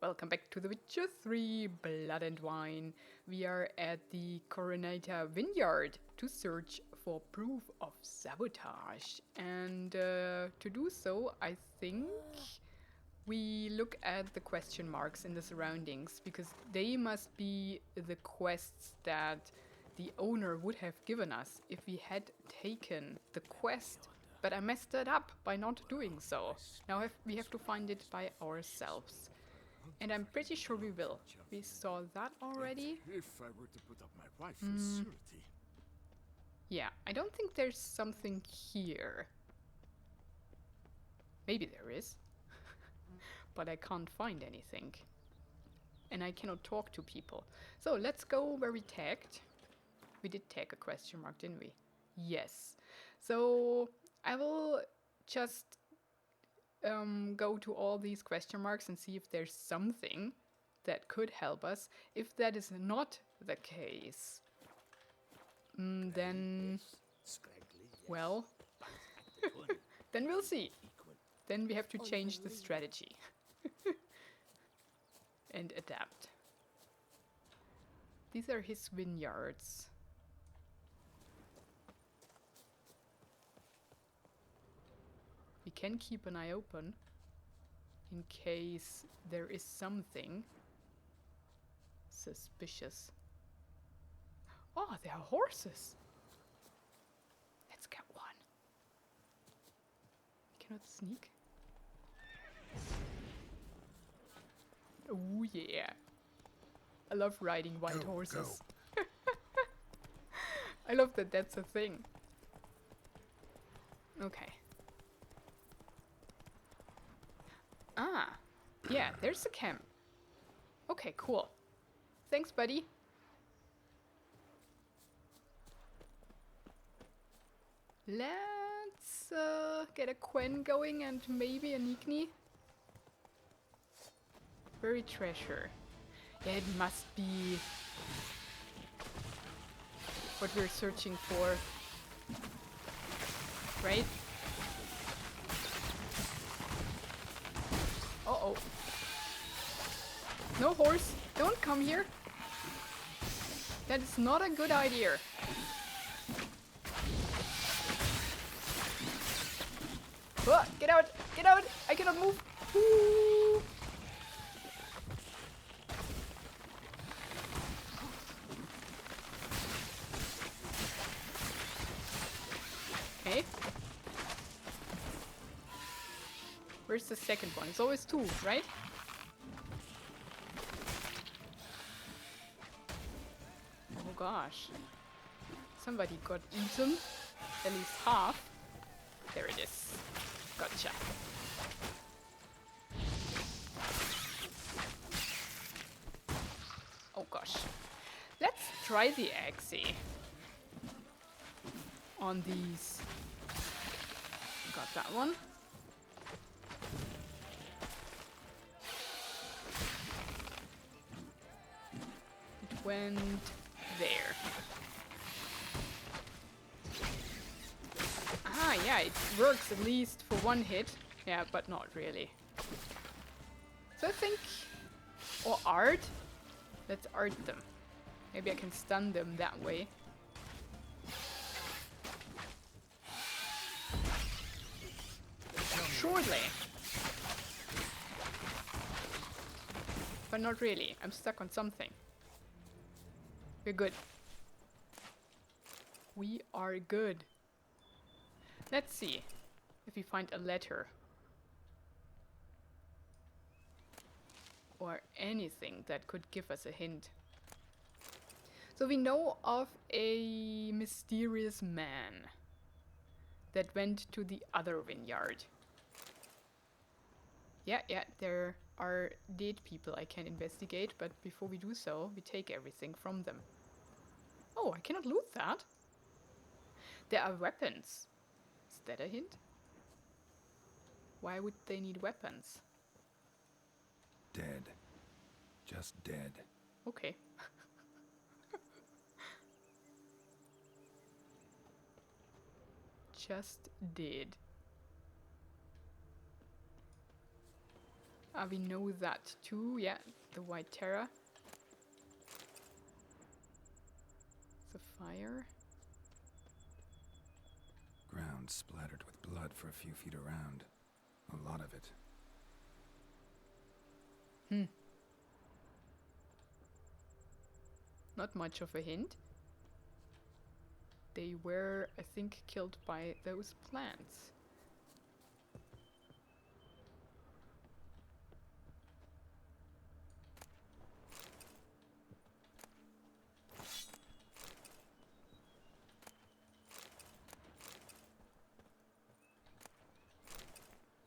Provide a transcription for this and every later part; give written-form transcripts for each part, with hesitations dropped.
Welcome back to The Witcher 3 Blood and Wine. We are at the Coronata Vineyard to search for proof of sabotage. And to do so, I think we look at the question marks in the surroundings, because they must be the quests that the owner would have given us if we had taken the quest. But I messed it up by not doing so. Now we have to find it by ourselves. And I'm pretty sure we will. We saw that already. If I were to put up my wife for surety. Yeah, I don't think there's something here. Maybe there is. But I can't find anything. And I cannot talk to people. So let's go where we tagged. We did tag a question mark, didn't we? Yes. So I will just go to all these question marks and see if there's something that could help us. If that is not the case, then, well, then we'll see. Then we have to change the strategy and adapt. These are his vineyards. We can keep an eye open in case there is something suspicious. Oh, there are horses. Let's get one. We cannot sneak. Oh yeah. I love riding white horses. I love that that's a thing. Okay. Ah, yeah, there's the camp. Okay, cool. Thanks, buddy. Let's get a Quen going and maybe a Nikni. Buried treasure. Yeah, it must be what we're searching for. Right? Uh-oh. No, horse, don't come here. That is not a good idea. Get out! Get out! I cannot move! Woo. Okay. Where's the second one? It's always two, right? Oh gosh. Somebody got eaten. At least half. There it is. Gotcha. Oh gosh. Let's try the Axie on these. Got that one. It went there. Ah, yeah, it works at least for one hit. Yeah, but not really. So I think... Or art? Let's art them. Maybe I can stun them that way. Surely. But not really. I'm stuck on something. We're good. We are good. Let's see if we find a letter. Or anything that could give us a hint. So we know of a mysterious man that went to the other vineyard. Yeah, there are dead people I can investigate, but before we do so, we take everything from them. Oh, I cannot loot that. There are weapons. Is that a hint? Why would they need weapons? Dead. Just dead. Okay. Just dead. We know that too. Yeah, the white terror. The fire. Ground splattered with blood for a few feet around. A lot of it. Not much of a hint. They were, I think, killed by those plants.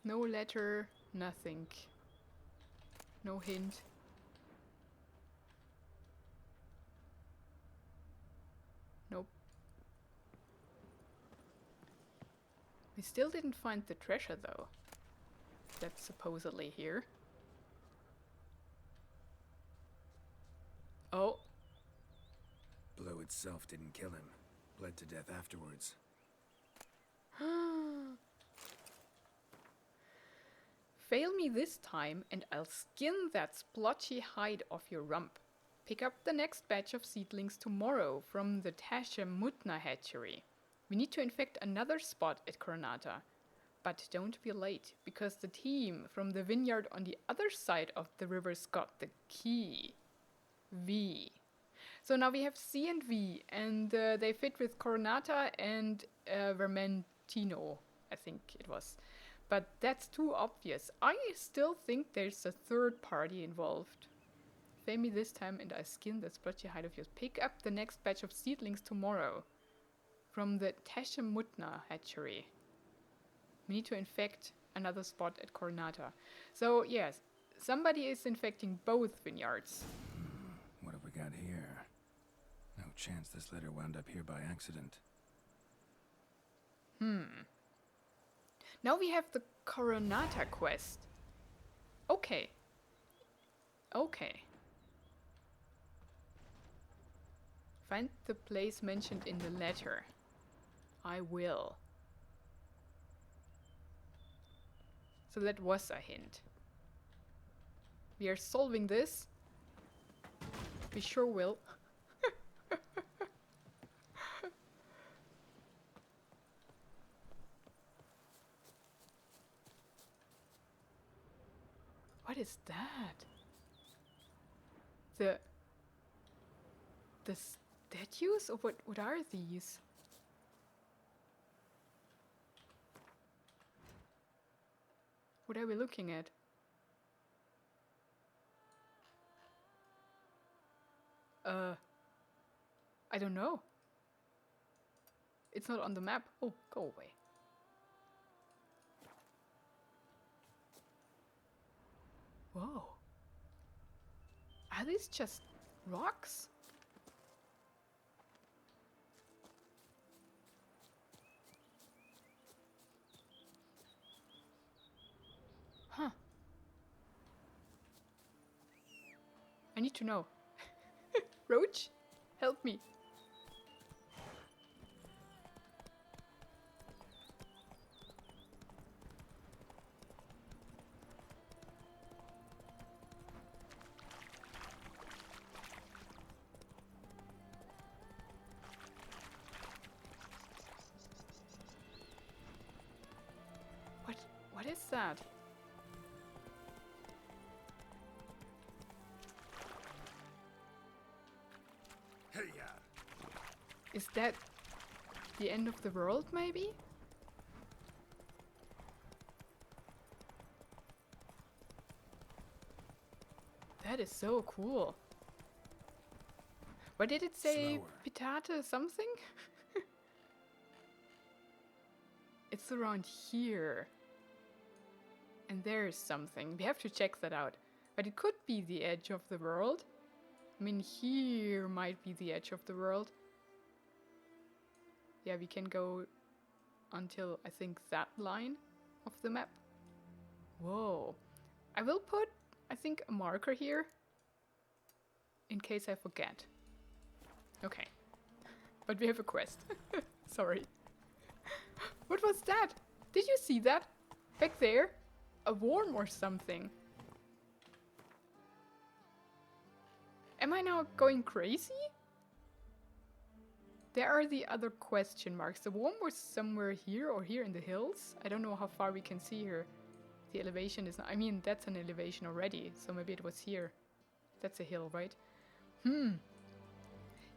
No letter, nothing. No hint. Nope. We still didn't find the treasure though. That's supposedly here. Oh. Blow itself didn't kill him. Bled to death afterwards. Fail me this time and I'll skin that splotchy hide off your rump. Pick up the next batch of seedlings tomorrow from the Temeria hatchery. We need to infect another spot at Coronata. But don't be late, because the team from the vineyard on the other side of the river's got the key. V. So now we have C and V, and they fit with Coronata and Vermentino, I think it was. But that's too obvious. I still think there's a third party involved. Fail me this time and I skin that splotchy hide of yours. Pick up the next batch of seedlings tomorrow from the Temeria hatchery. We need to infect another spot at Coronata. So yes, somebody is infecting both vineyards. What have we got here? No chance this letter wound up here by accident. Now we have the Coronata quest. Okay. Okay. Find the place mentioned in the letter. I will. So that was a hint. We are solving this. We sure will. What is that? The statues? Or what are these? What are we looking at? I don't know. It's not on the map. Oh, go away. Whoa. Are these just rocks? Huh. I need to know. Roach, help me. What is that? Hey, yeah. Is that the end of the world, maybe? That is so cool. What did it say? Slower. Pitate something? It's around here. And there's something. We have to check that out. But it could be the edge of the world. I mean, here might be the edge of the world. Yeah, we can go until, I think, that line of the map. Whoa. I will put, I think, a marker here. In case I forget. Okay. But we have a quest. Sorry. What was that? Did you see that? Back there? A worm or something. Am I now going crazy? There are the other question marks. The worm was somewhere here or here in the hills. I don't know how far we can see here. The elevation is not... I mean, that's an elevation already. So maybe it was here. That's a hill, right?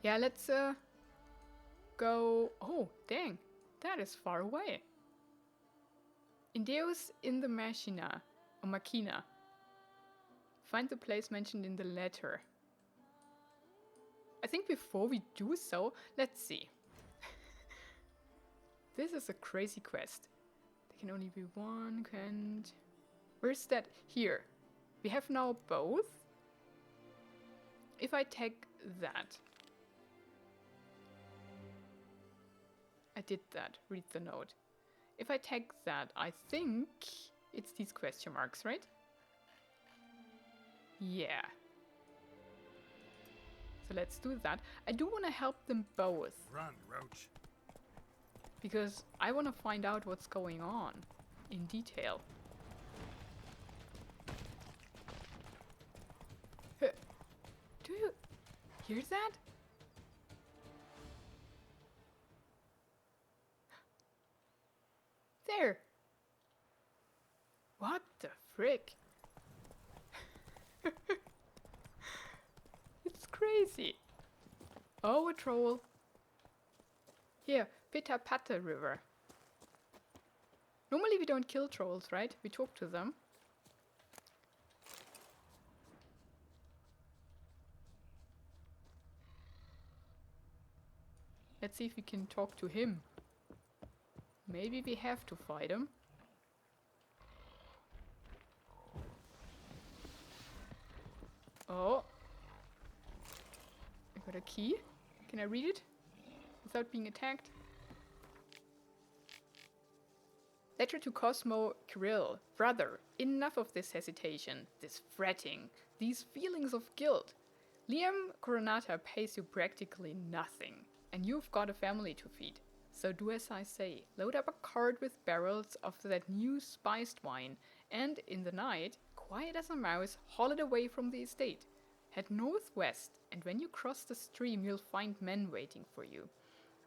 Yeah, let's go... Oh, dang. That is far away. In deus in the machina. Or machina. Find the place mentioned in the letter. I think before we do so, let's see. This is a crazy quest. There can only be one, and... Where's that? Here. We have now both. If I take that. I did that. Read the note. If I take that, I think it's these question marks, right? Yeah. So let's do that. I do want to help them both. Run, Roach. Because I want to find out what's going on in detail. Do you hear that? There! What the frick? It's crazy. Oh, a troll. Here, Pitapata River. Normally we don't kill trolls, right? We talk to them. Let's see if we can talk to him. Maybe we have to fight him. Oh. I got a key. Can I read it without being attacked? Letter to Cosmo Kirill. Brother, enough of this hesitation, this fretting, these feelings of guilt. Liam Coronata pays you practically nothing, and you've got a family to feed. So do as I say. Load up a cart with barrels of that new spiced wine, and in the night, quiet as a mouse, haul it away from the estate. Head northwest, and when you cross the stream, you'll find men waiting for you.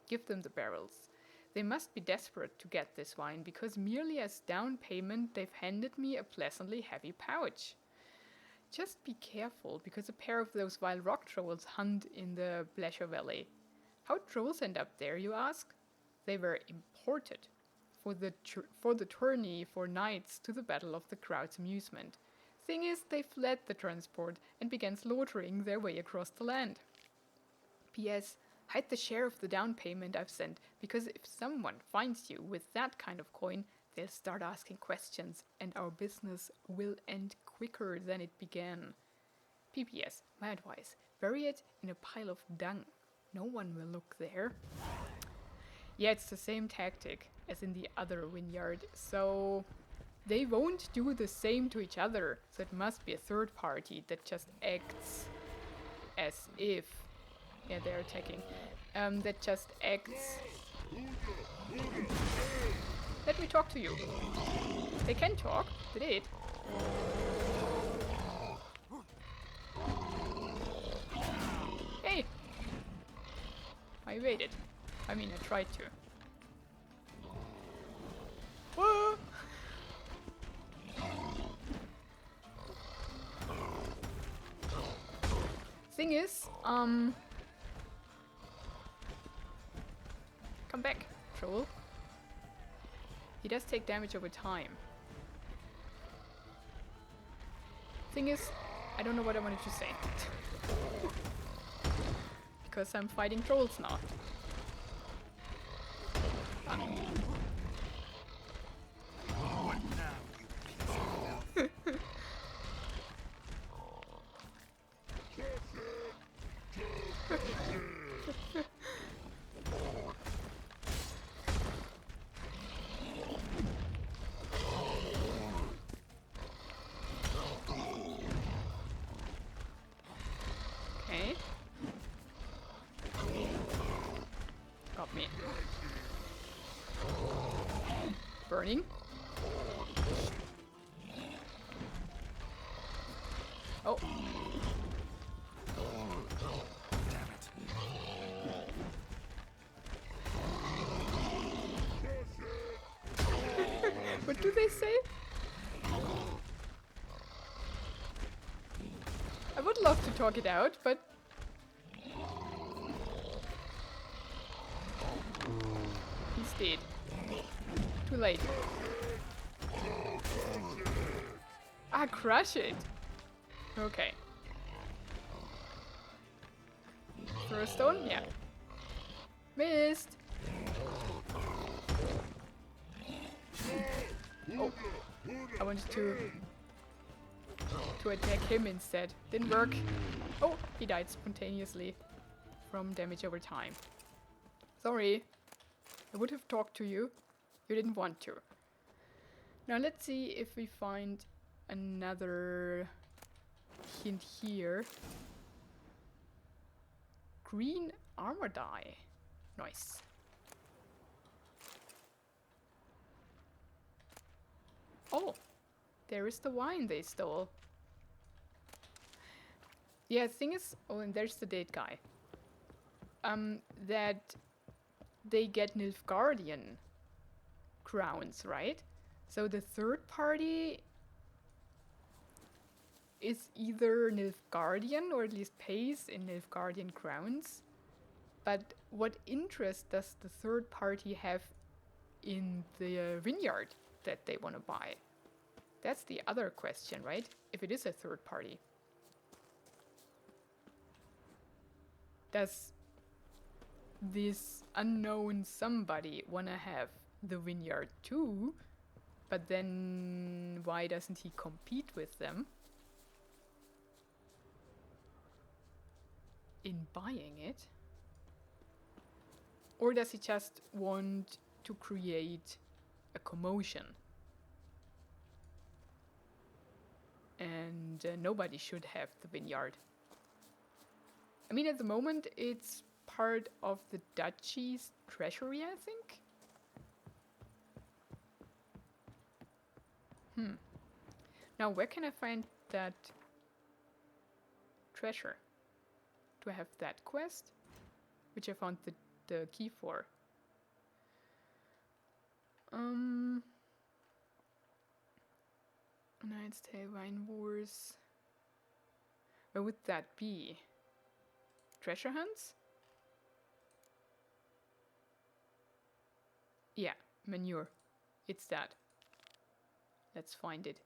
Give them the barrels. They must be desperate to get this wine, because merely as down payment, they've handed me a pleasantly heavy pouch. Just be careful, because a pair of those vile rock trolls hunt in the Bleasher Valley. How trolls end up there, you ask? They were imported for the tourney for knights to the Battle of the Crowd's amusement. Thing is, they fled the transport and began slaughtering their way across the land. P.S. Hide the share of the down payment I've sent, because if someone finds you with that kind of coin, they'll start asking questions, and our business will end quicker than it began. P.P.S. My advice, bury it in a pile of dung. No one will look there. Yeah, it's the same tactic as in the other vineyard, so they won't do the same to each other. So it must be a third party that just acts as if... Yeah, they're attacking. That just acts... Let me talk to you. They can talk. They did. Hey! I waited. I mean, I tried to. Whoa! Thing is, come back, troll. He does take damage over time. Thing is, I don't know what I wanted to say. Because I'm fighting trolls now. What now, you piece of filth? Okay. Got me. Burning. Oh. Damn it. What do they say? I would love to talk it out, but he's dead. Too late. Ah, crush it. Okay. Throw a stone? Yeah. Missed. Oh, I wanted to attack him instead. Didn't work. Oh, he died spontaneously from damage over time. Sorry. I would have talked to you. You didn't want to. Now let's see if we find another hint here. Green armor die. Nice. Oh, there is the wine they stole. Yeah, the thing is, oh, and there's the dead guy. That they get Nilfgaardian crowns, right? So the third party is either Nilfgaardian or at least pays in Nilfgaardian crowns. But what interest does the third party have in the vineyard that they want to buy? That's the other question, right? If it is a third party. Does this unknown somebody want to have the vineyard too? But then why doesn't he compete with them in buying it? Or does he just want to create a commotion? And nobody should have the vineyard. I mean, at the moment, it's part of the duchy's treasury, I think? Now, where can I find that treasure? Do I have that quest? Which I found the key for. Knight's Tale, Wine Wars. Where would that be? Treasure hunts? Yeah, manure. It's that. Let's find it.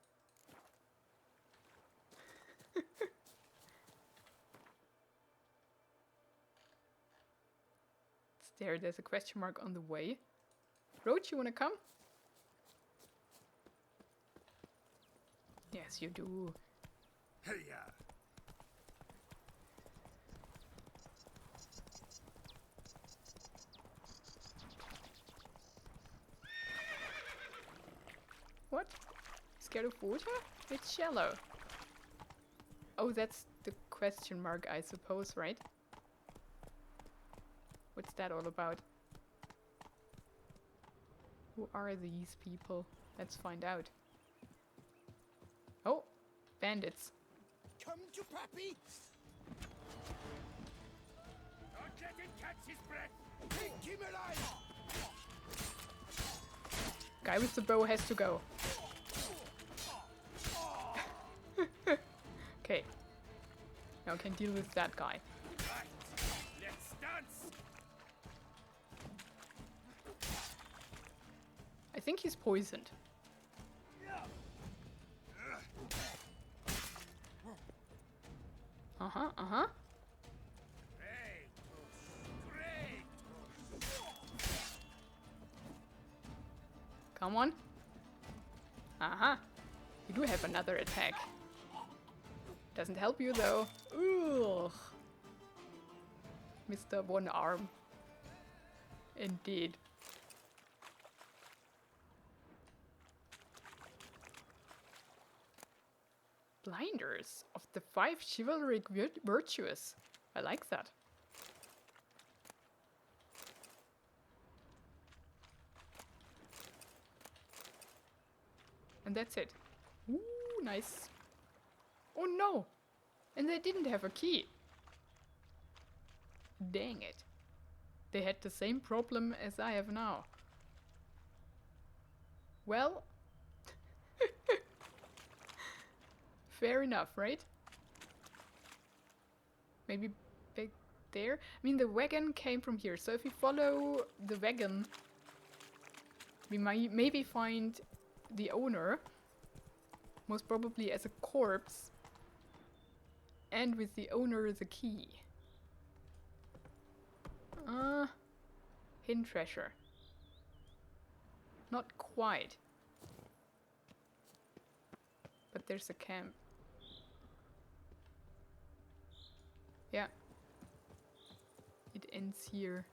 It's there. There's a question mark on the way. Roach, you wanna come? Yes, you do. Hey-ya! What? Scared of water? It's shallow. Oh, that's the question mark, I suppose, right? What's that all about? Who are these people? Let's find out. Oh, bandits. Come to Pappy! Don't let him catch his breath! Take him alive! Guy with the bow has to go. Okay. Now I can deal with that guy. Right, let's dance! I think he's poisoned. Uh-huh, uh-huh. Great! Come on. Uh-huh. You do have another attack. Doesn't help you though. Ugh. Mr. One Arm. Indeed. Blinders of the 5 chivalric virtues. I like that. And that's it. Ooh, nice. Oh no! And they didn't have a key. Dang it. They had the same problem as I have now. Well, fair enough, right? Maybe back there? I mean, the wagon came from here, so if we follow the wagon, we might maybe find the owner, most probably as a corpse, and with the owner as a key. Hidden treasure. Not quite. But there's a camp. Yeah. It ends here.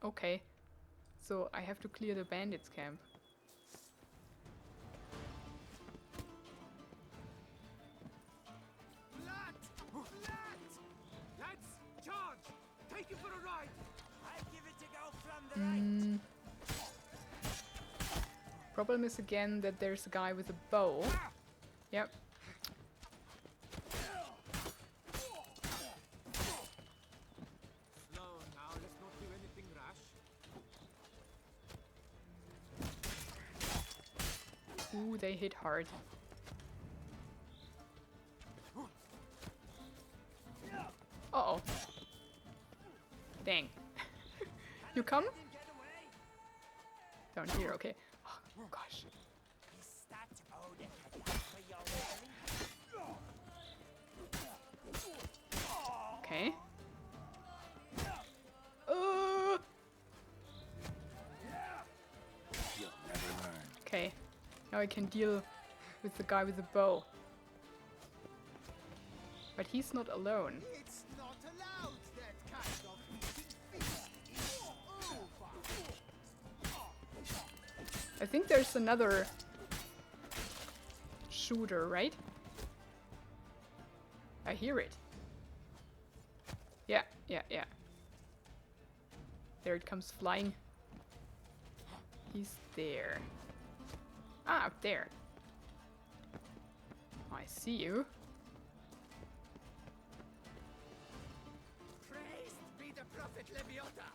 Okay. So I have to clear the bandits camp. Let's charge! Take you for a ride! I give it to go from the right. Problem is again that there's a guy with a bow. Yep. Slow now, let's not do anything rash. Ooh, they hit hard. Uh-oh. Dang. You come? Down here, okay. Oh, gosh. Is that all the for your wearing? Okay. You'll never learn. Okay. Now I can deal with the guy with the bow. But he's not alone. It's not allowed, that kind of feast is over. I think there's another shooter, right? I hear it. Yeah. There it comes flying. He's there. Ah, up there. I see you. Praised be the prophet Leviota.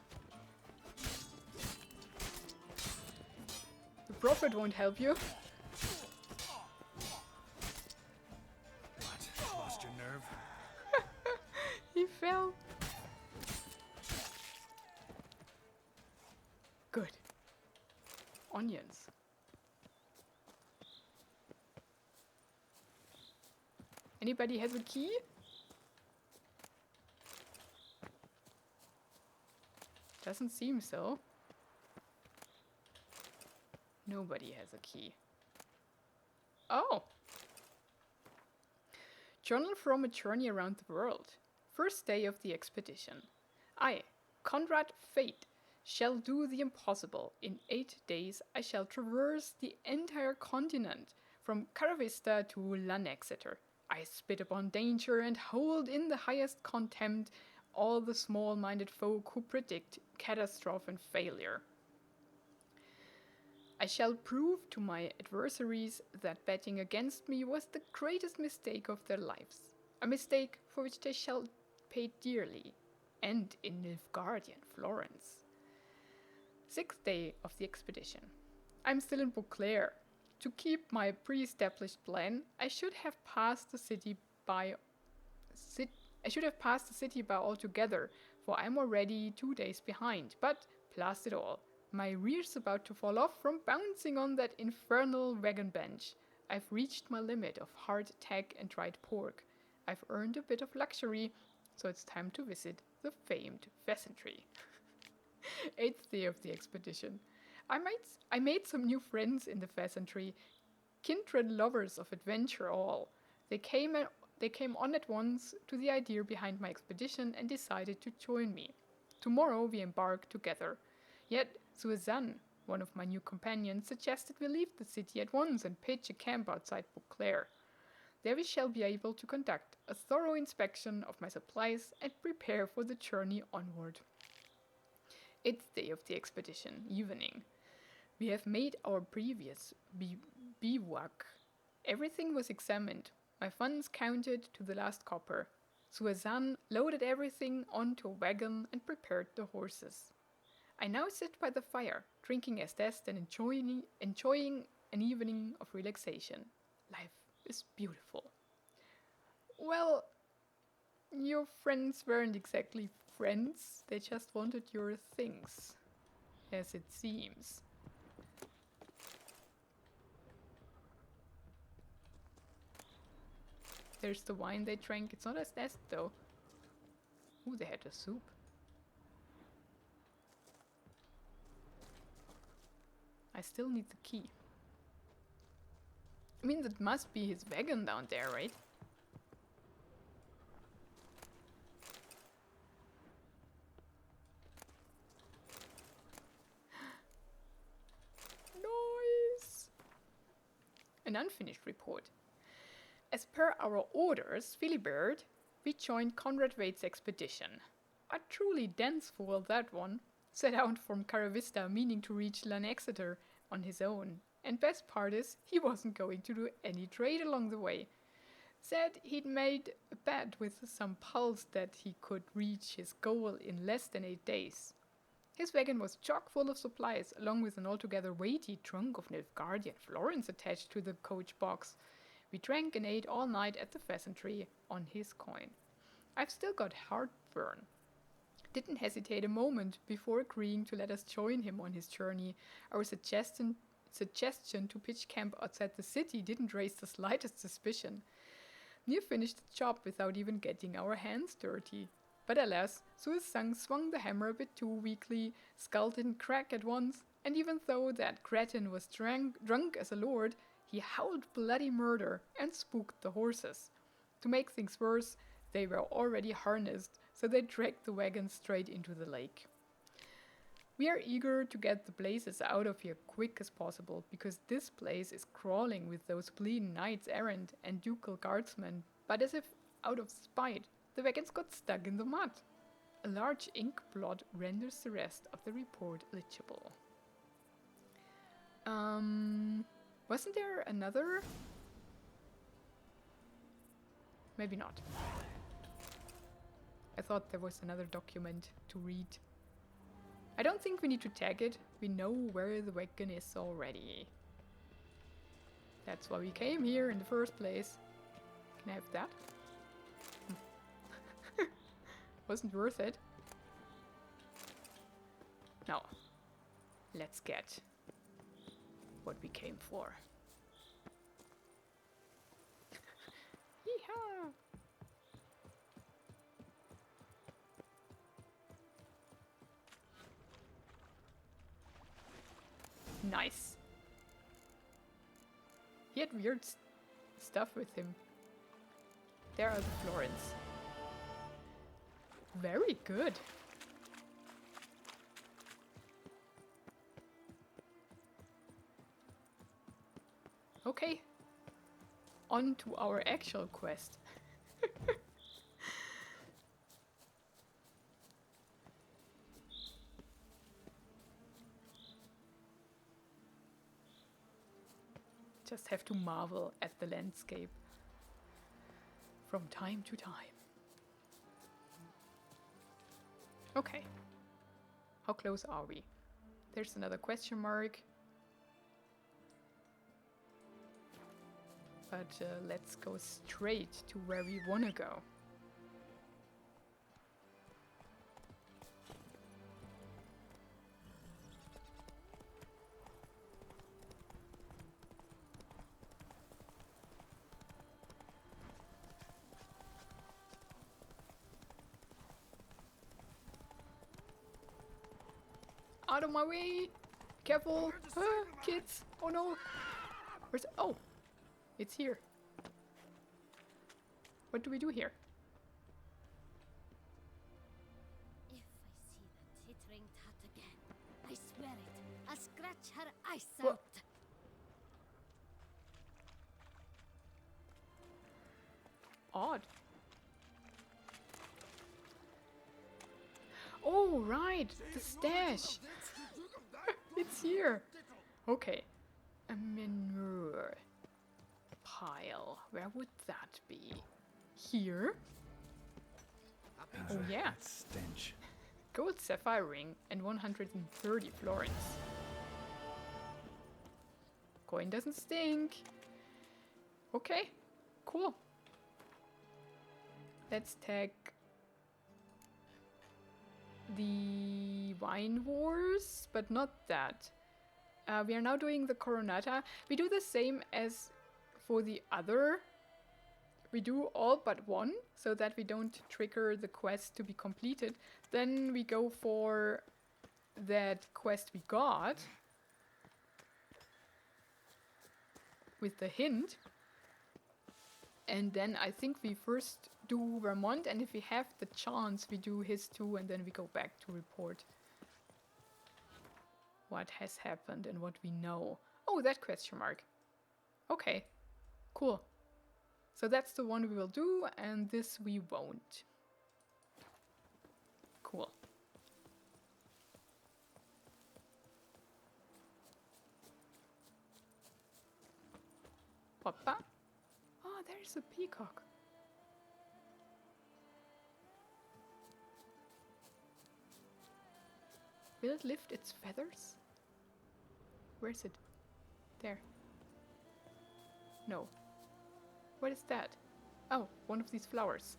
The prophet won't help you. What? Lost your nerve? He fell. Good. Onions. Anybody has a key? Doesn't seem so. Nobody has a key. Oh! Journal from a journey around the world. First day of the expedition. I, Conrad Fate, shall do the impossible. In 8 days I shall traverse the entire continent, from Caravista to Lanexeter. I spit upon danger and hold in the highest contempt all the small-minded folk who predict catastrophe and failure. I shall prove to my adversaries that betting against me was the greatest mistake of their lives, a mistake for which they shall pay dearly, and in Nilfgaardian Florence. 6th day of the expedition. I'm still in Beauclair. To keep my pre-established plan, I should have passed the city by altogether, for I'm already 2 days behind. But blast it all, my rear's about to fall off from bouncing on that infernal wagon bench. I've reached my limit of hard tack and dried pork. I've earned a bit of luxury, so it's time to visit the famed pheasantry. 8th day of the expedition. I made some new friends in the pheasantry, kindred lovers of adventure all. They came on at once to the idea behind my expedition and decided to join me. Tomorrow we embark together. Yet Susan, one of my new companions, suggested we leave the city at once and pitch a camp outside Beauclair. There we shall be able to conduct a thorough inspection of my supplies and prepare for the journey onward. 8th day of the expedition, evening. We have made our previous bivouac. Everything was examined. My funds counted to the last copper. Suazan loaded everything onto a wagon and prepared the horses. I now sit by the fire, drinking as zest and enjoying an evening of relaxation. Life is beautiful. Well, your friends weren't exactly friends, they just wanted your things, as it seems. There's the wine they drank. It's not as zest though. Ooh, they had a soup. I still need the key. I mean, that must be his wagon down there, right? Nice! An unfinished report. As per our orders, Philibert, we joined Conrad Wade's expedition. A truly dense fool, that one. Set out from Caravista, meaning to reach Lanexeter on his own. And best part is, he wasn't going to do any trade along the way. Said he'd made a bet with some pulse that he could reach his goal in less than 8 days. His wagon was chock full of supplies, along with an altogether weighty trunk of Nilfgaardian florins attached to the coach box. We drank and ate all night at the pheasantry on his coin. I've still got heartburn. Didn't hesitate a moment before agreeing to let us join him on his journey. Our suggestion to pitch camp outside the city didn't raise the slightest suspicion. Near finished the job without even getting our hands dirty. But alas, Suizang swung the hammer a bit too weakly, skull didn't crack at once, and even though that cretin was drunk as a lord, he howled bloody murder and spooked the horses. To make things worse, they were already harnessed, so they dragged the wagon straight into the lake. We are eager to get the blazes out of here quick as possible, because this place is crawling with those bleeding knights errant and ducal guardsmen, but as if out of spite, the wagons got stuck in the mud. A large ink blot renders the rest of the report legible. Wasn't there another? Maybe not. I thought there was another document to read. I don't think we need to tag it. We know where the wagon is already. That's why we came here in the first place. Can I have that? Wasn't worth it. Now, let's get what we came for. Yeehaw! Nice. He had weird stuff with him. There are the florins. Very good. Okay. On to our actual quest. Just have to marvel at the landscape from time to time. Okay. How close are we? There's another question mark. But let's go straight to where we want to go. Out of my way! Careful! Kids! Oh no! Where's it? Oh! It's here. What do we do here? If I see that tittering tot again, I swear it, I'll scratch her eyes out. Odd. Oh, right! The stash! It's here! Okay. A manure. pile. Where would that be? Here? Oh yeah. That stench. Gold sapphire ring and 130 florins. Coin doesn't stink. Okay, cool. Let's take the wine wars, but not that. We are now doing the Coronata. We do the same as for the other. We do all but one, so that we don't trigger the quest to be completed. Then we go for that quest we got with the hint. And then I think we first do Vermont, and if we have the chance, we do his too, and then we go back to report what has happened and what we know. Oh, that question mark. Okay, cool. So that's the one we will do, and this we won't. Cool. Papa? Oh, there's a peacock. Will it lift its feathers? Where is it? There. No. What is that? Oh, one of these flowers.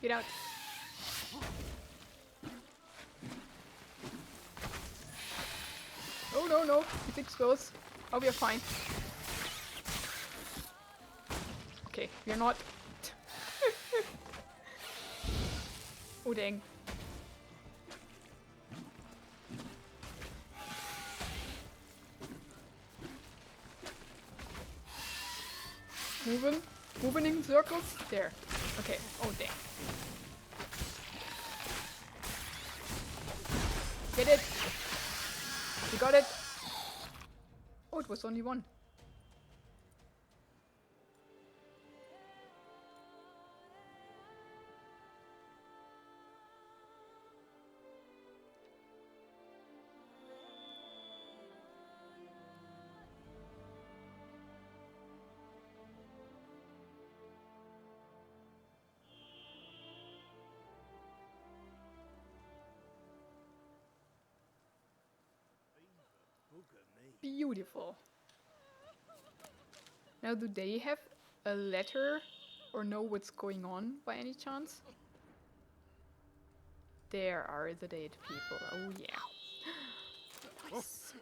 Get out. Oh no, no, it's exposed. Oh, we are fine. Okay, we are not. Oh dang. Moving in circles. There. Okay. Oh dang. Get it! We got it! Oh, it was only one. Beautiful. Now, do they have a letter or know what's going on by any chance? There are the dead people. Oh yeah. Nice.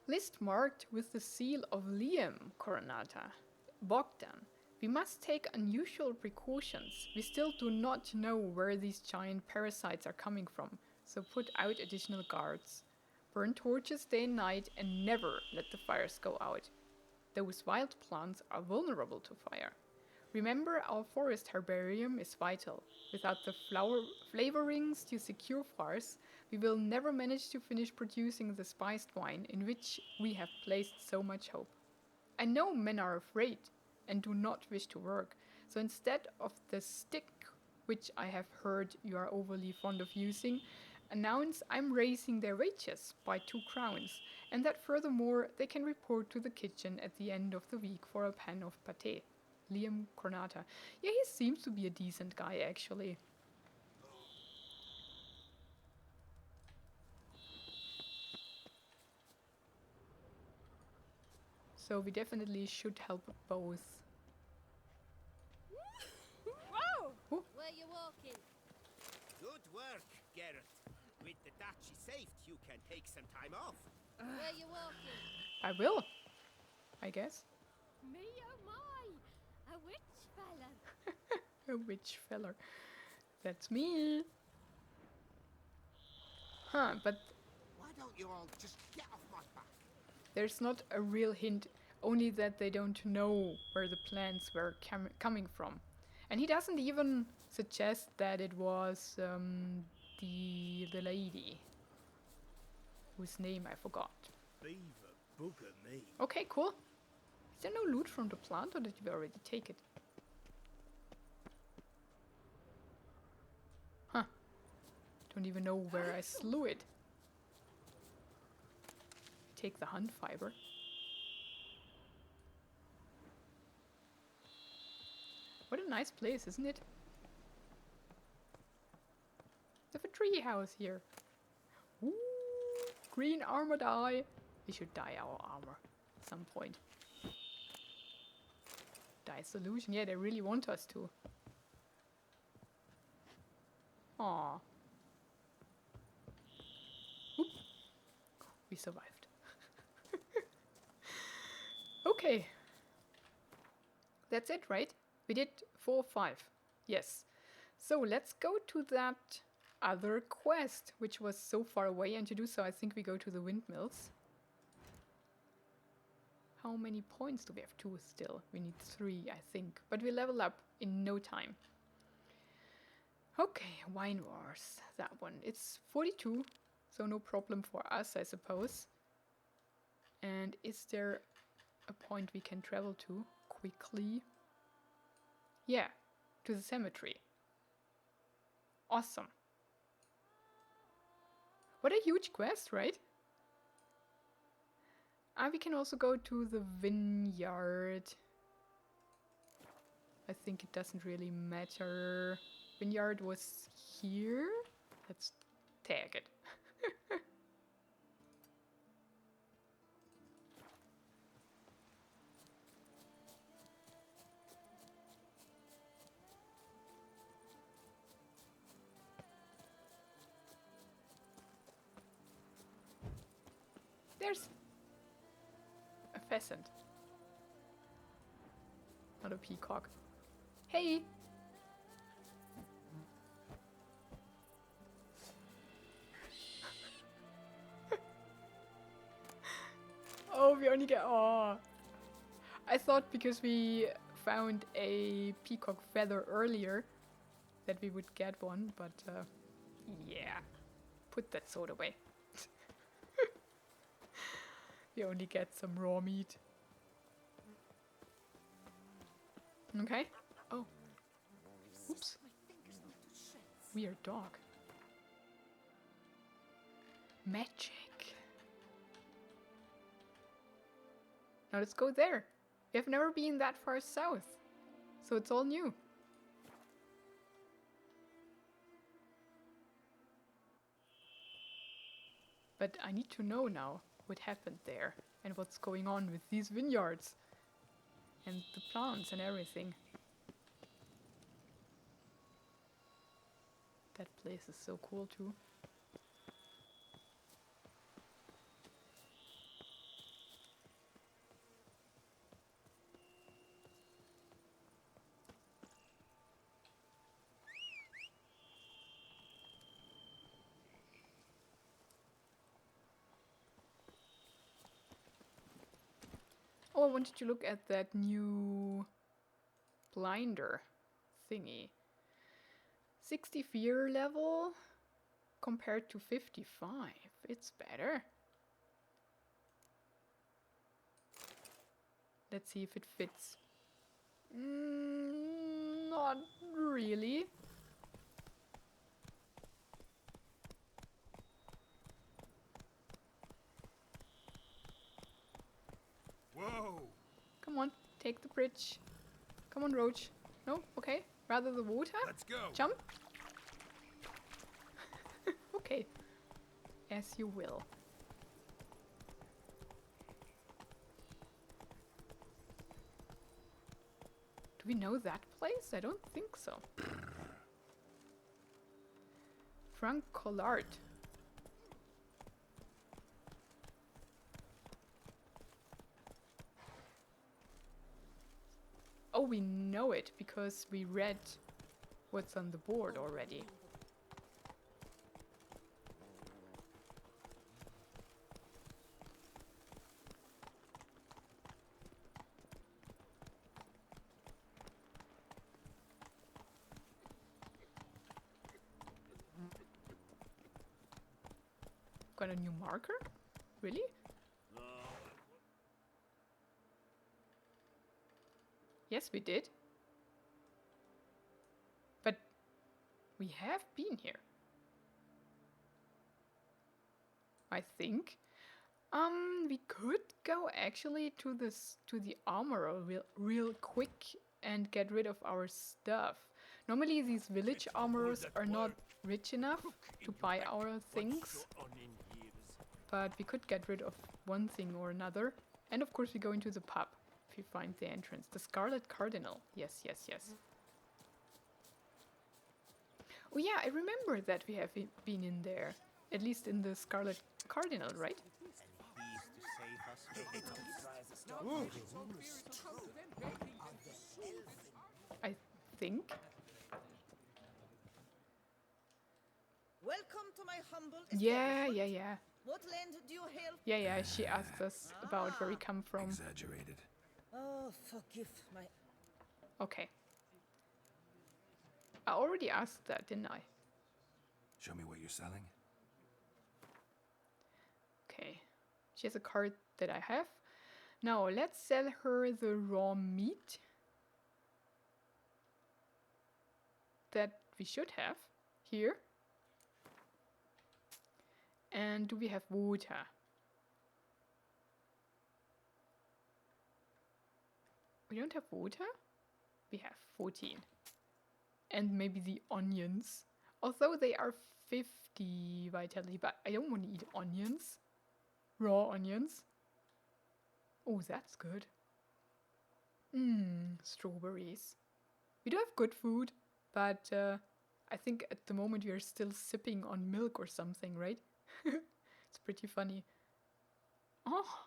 List marked with the seal of Liam Coronata. Bogdan. We must take unusual precautions. We still do not know where these giant parasites are coming from, so put out additional guards. Burn torches day and night and never let the fires go out. Those wild plants are vulnerable to fire. Remember, our forest herbarium is vital. Without the flavorings to secure fires, we will never manage to finish producing the spiced wine in which we have placed so much hope. I know men are afraid and do not wish to work, so instead of the stick, which I have heard you are overly fond of using, announce I'm raising their wages by 2 crowns, and that furthermore they can report to the kitchen at the end of the week for a pan of pâté. Liam Coronata. Yeah, he seems to be a decent guy, actually. So we definitely should help both. Whoa! Oh. Where you walking? Good work, Geralt. With the duchy saved, you can take some time off. Where you walking? I will, I guess. Me oh my! A witch fella. A witch feller. That's me. Huh, but Why don't you all just get off my back? there's not a real hint, only that they don't know where the plants were coming from. And he doesn't even suggest that it was the lady whose name I forgot. Beaver bugger me. Okay, cool. Is there no loot from the plant, or did we already take it? Huh. Don't even know where I slew it. Take the hunt fiber. What a nice place, isn't it? They have a tree house here. Ooh, green armor dye. We should dye our armor at some point. Dye solution. Yeah, they really want us to. Aww. Oop. We survived. Okay. That's it, right? We did 4 or 5. Yes. So let's go to that other quest, which was so far away, and to do so I think we go to the windmills. How many points do we have? 2 still. We need 3, I think. But we level up in no time. Okay, Wine Wars. That one. It's 42, so no problem for us, I suppose. And is there a point we can travel to quickly? Yeah, to the cemetery. Awesome. What a huge quest, right? We can also go to the vineyard. I think it doesn't really matter. Vineyard was here. Let's tag it. There's a pheasant. Not a peacock. Hey! Oh, we only get... Oh! I thought because we found a peacock feather earlier that we would get one, but yeah. Put that sword away. We only get some raw meat. Okay. Oh. Oops. Weird dog. Magic. Now let's go there. We have never been that far south, so it's all new. But I need to know now what happened there and what's going on with these vineyards and the plants and everything. That place is so cool too. Oh, I wanted to look at that new blinder thingy. 60 fear level compared to 55. It's better. Let's see if it fits. Not really. Whoa! Come on, take the bridge. Come on, Roach. No? Okay. Rather the water? Let's go! Jump. Okay. As you will. Do we know that place? I don't think so. Frank Collard. Oh, we know it because we read what's on the board already. Got a new marker? Really? Yes, we did. But we have been here. I think. We could go actually to the armorer real quick and get rid of our stuff. Normally these village armorers are not rich enough to buy our things, but we could get rid of one thing or another. And of course we go into the pub if we find the entrance. The Scarlet Cardinal. Yes, yes, yes. Oh yeah, I remember that we have been in there. At least in the Scarlet Cardinal, right? I think. Welcome to my humble Yeah. What land do you hail? Yeah, she asked us about where we come from. Exaggerated. Oh, forgive my... Okay. I already asked that, didn't I? Show me what you're selling. Okay. She has a card that I have. Now, let's sell her the raw meat that we should have here. And do we have water? We don't have water? We have 14. And maybe the onions. Although they are 50 vitality, but I don't want to eat onions. Raw onions. Oh, that's good. Strawberries. We do have good food, but I think at the moment we are still sipping on milk or something, right? It's pretty funny. Oh,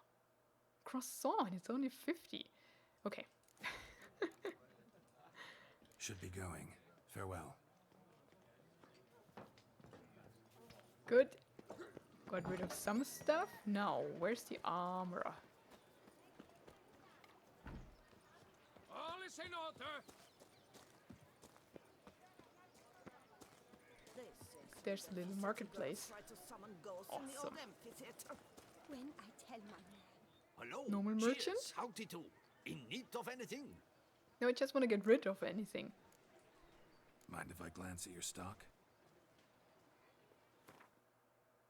croissant, it's only 50. Okay. Should be going. Farewell. Good. Got rid of some stuff. Now, where's the armorer? All is in order. There's a little marketplace. Try to summon ghosts in the old Awesome. amphitheater. When I tell my man. Hello. Normal Cheers. merchant? Howdy do. In need of anything? No, I just want to get rid of anything. Mind if I glance at your stock?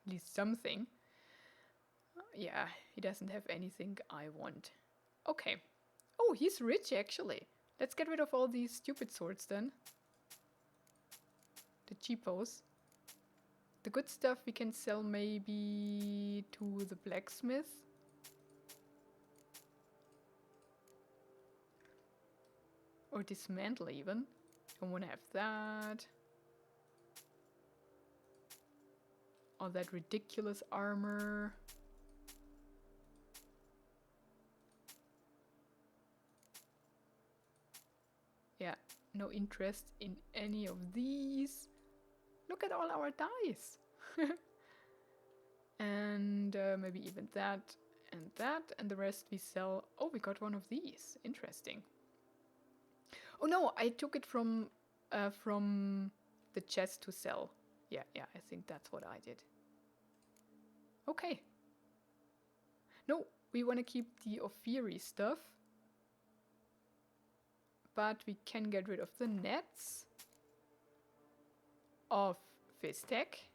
At least something. Yeah, he doesn't have anything I want. Okay. Oh, he's rich actually. Let's get rid of all these stupid swords then. The cheapos. The good stuff we can sell maybe to the blacksmith. Or dismantle even. Don't want to have that. All that ridiculous armor. Yeah, no interest in any of these. Look at all our dice. And maybe even that and the rest we sell. Oh, we got one of these. Interesting. Oh no, I took it from the chest to sell. Yeah, I think that's what I did. Okay. No, we want to keep the Ophiri stuff. But we can get rid of the nets. Of Fistek.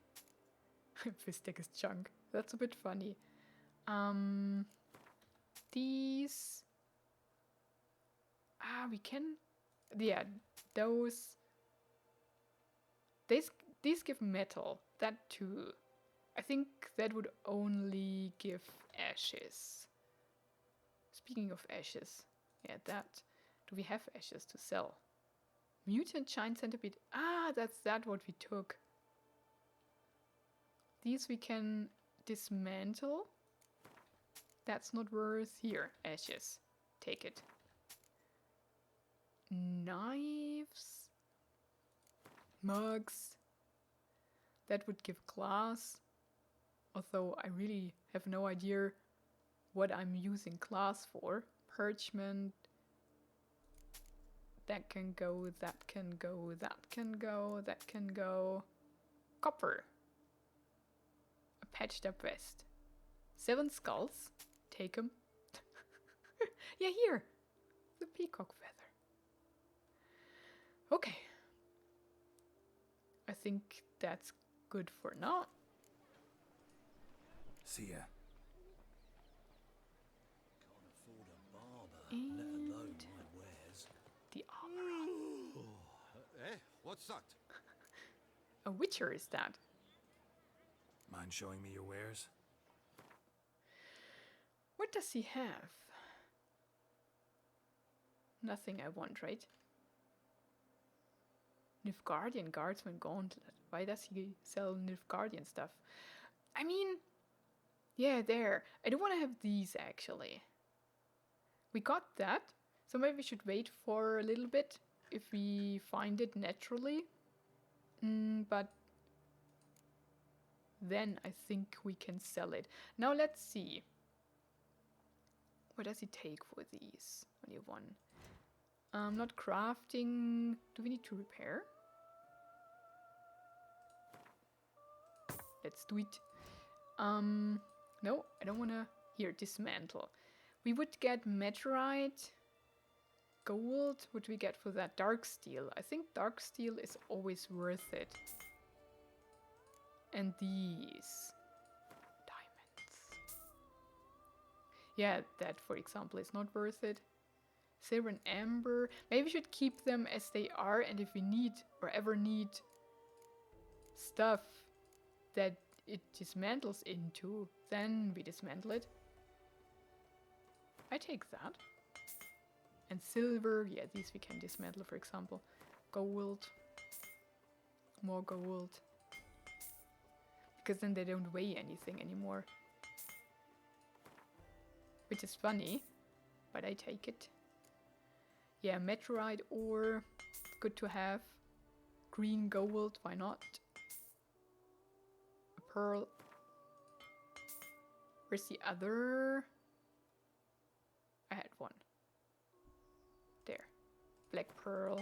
Fistek is junk. That's a bit funny. These... we can... Yeah, those... These give metal. That too. I think that would only give ashes. Speaking of ashes. Yeah, that. Do we have ashes to sell? Mutant giant centipede. That's what we took. These we can dismantle. That's not worth here. Ashes. Take it. Knives. Mugs. That would give glass. Although I really have no idea what I'm using glass for. Parchment. That can go, that can go, that can go, that can go. Copper. A patched up vest. 7 skulls. Take 'em. Yeah, here. The peacock feather. Okay. I think that's good for now. See ya. Can't afford a barber, let alone my wares. The overran. Eh? What's that? A witcher is that? Mind showing me your wares? What does he have? Nothing I want, right? Nilfgaardian Guardsman Gauntlet. Why does he sell Nilfgaardian stuff? I mean, yeah, there. I do want to have these, actually. We got that, so maybe we should wait for a little bit if we find it naturally. But then I think we can sell it. Now let's see. What does he take for these? Only one. Not crafting. Do we need to repair? Let's do it. No, I don't wanna. Here, dismantle. We would get meteorite. Gold, what do we get for that? Dark steel. I think dark steel is always worth it. And these. Diamonds. Yeah, that, for example, is not worth it. Silver and amber. Maybe we should keep them as they are, and if we need or ever need stuff that it dismantles into, then we dismantle it. I take that. And silver, yeah, these we can dismantle, for example. Gold. More gold. Because then they don't weigh anything anymore. Which is funny, but I take it. Yeah, meteorite ore, good to have. Green gold, why not? A pearl. Where's the other? I had one. There. Black pearl.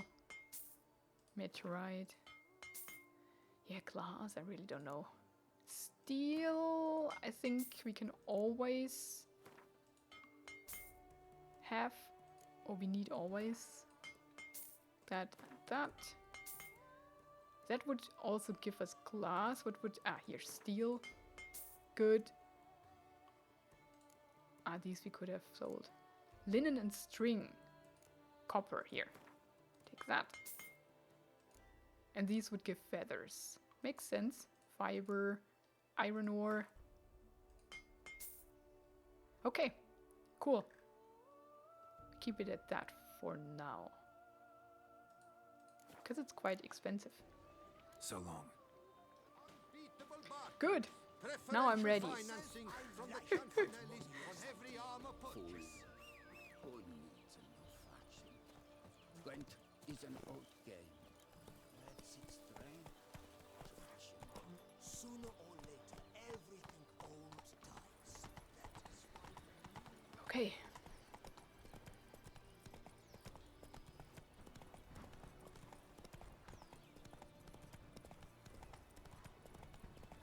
Meteorite. Yeah, glass, I really don't know. Steel, I think we can always have, or we need always that and that. That would also give us glass. What would, here, steel. Good. These we could have sold. Linen and string. Copper, here. Take that. And these would give feathers. Makes sense. Fiber, iron ore. Okay, cool. Keep it at that for now. Because it's quite expensive. So long. Good. Now I'm ready. Financing from the Championnat on every armor purchase. Odin needs a new faction. Gwent is an old game. Let's its strength to fashion. Sooner or later, everything old dies. That is why. Okay.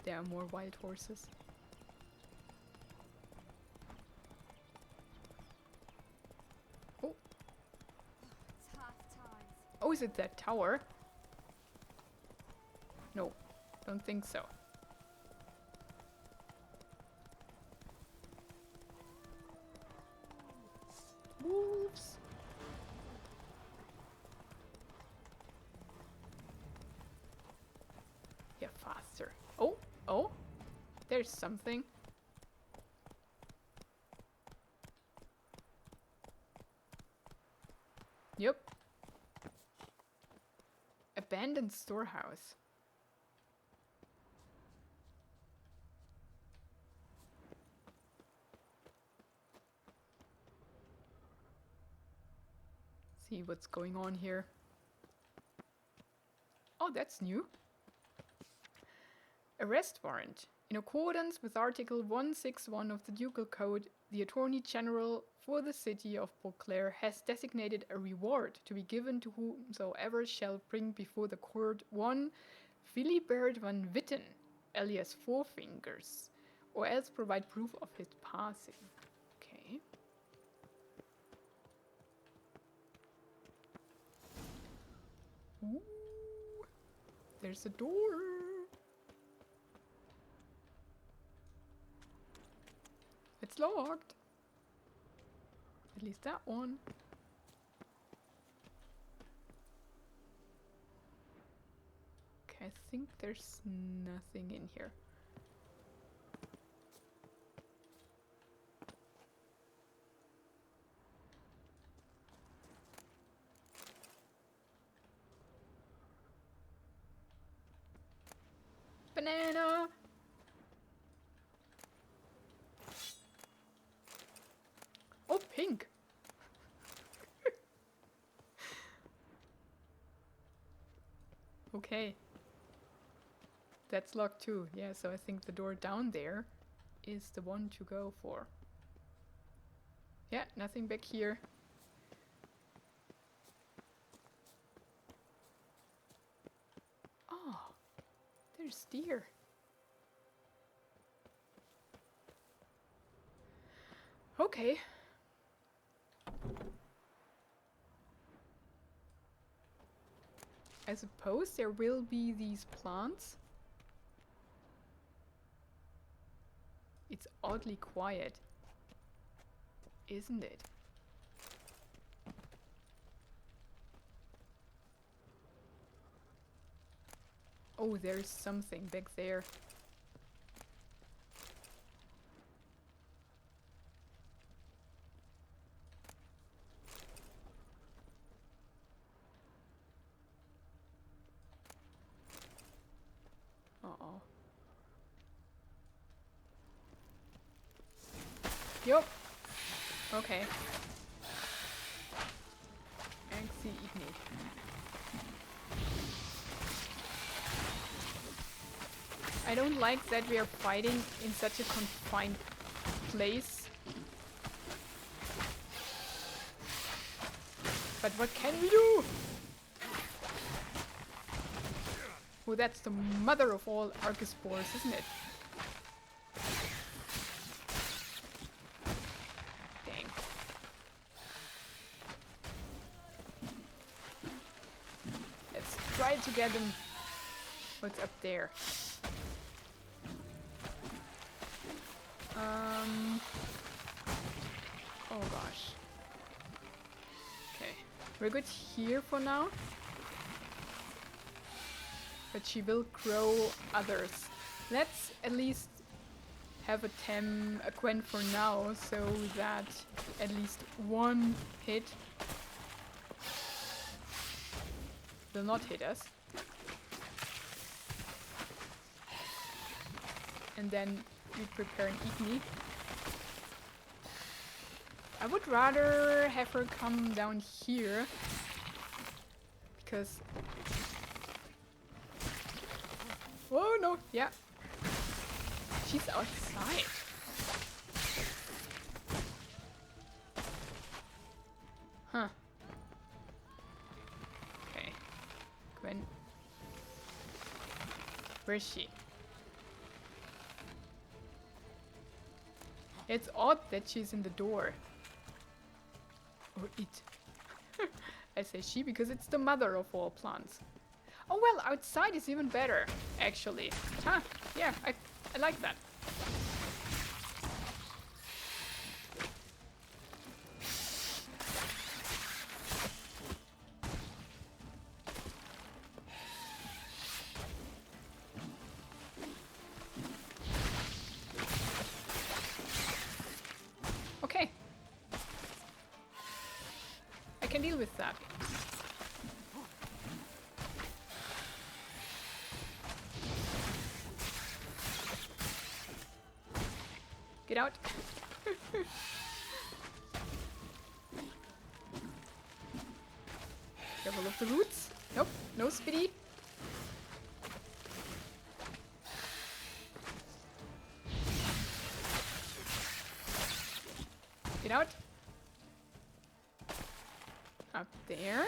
There are more wild horses. Oh. Tough times. Oh, is it that tower? No, don't think so. Wolves. Yeah, faster. Oh, oh, there's something. Yep. Abandoned storehouse. See what's going on here. Oh, that's new. Arrest warrant. In accordance with Article 161 of the Ducal Code, the Attorney General for the city of Beauclair has designated a reward to be given to whomsoever shall bring before the court one Philibert van Witten, alias Four Fingers, or else provide proof of his passing. Okay. Ooh, there's a door. It's locked. At least that one. Okay, I think there's nothing in here. Banana! Oh, pink! Okay. That's locked too. Yeah, so I think the door down there is the one to go for. Yeah, nothing back here. Oh, there's deer. Okay. I suppose there will be these plants. It's oddly quiet, isn't it? Oh, there's something back there. Uh-oh. Yup. Okay. Exit ignite. I don't like that we are fighting in such a confined place. But what can we do? Oh, that's the mother of all archospores, isn't it? Dang. Let's try to get them. What's up there? Oh gosh. Okay. We're good here for now. But she will grow others. Let's at least have a Gwen for now, so that at least one hit will not hit us. And then we prepare an Igni. I would rather have her come down here, because... Oh no, yeah. She's outside. Huh. Okay. Gwen. Where is she? It's odd that she's in the door. Or it. I say she because it's the mother of all plants. Oh well, outside is even better, actually. Huh, yeah, I like that. Okay. I can deal with that. Get out. Careful of the roots. Nope, no spitty. Get out. Up there.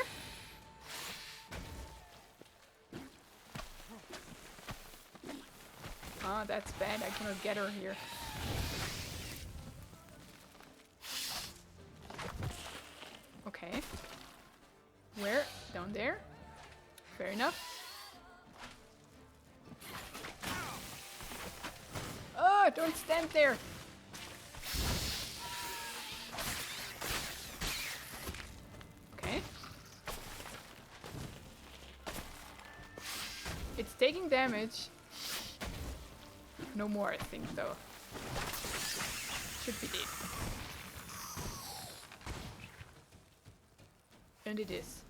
Ah, that's bad. I cannot get her here. Okay. Where? Down there? Fair enough. Oh, don't stand there! Okay. It's taking damage. No more, I think, though. Should be dead. And it is.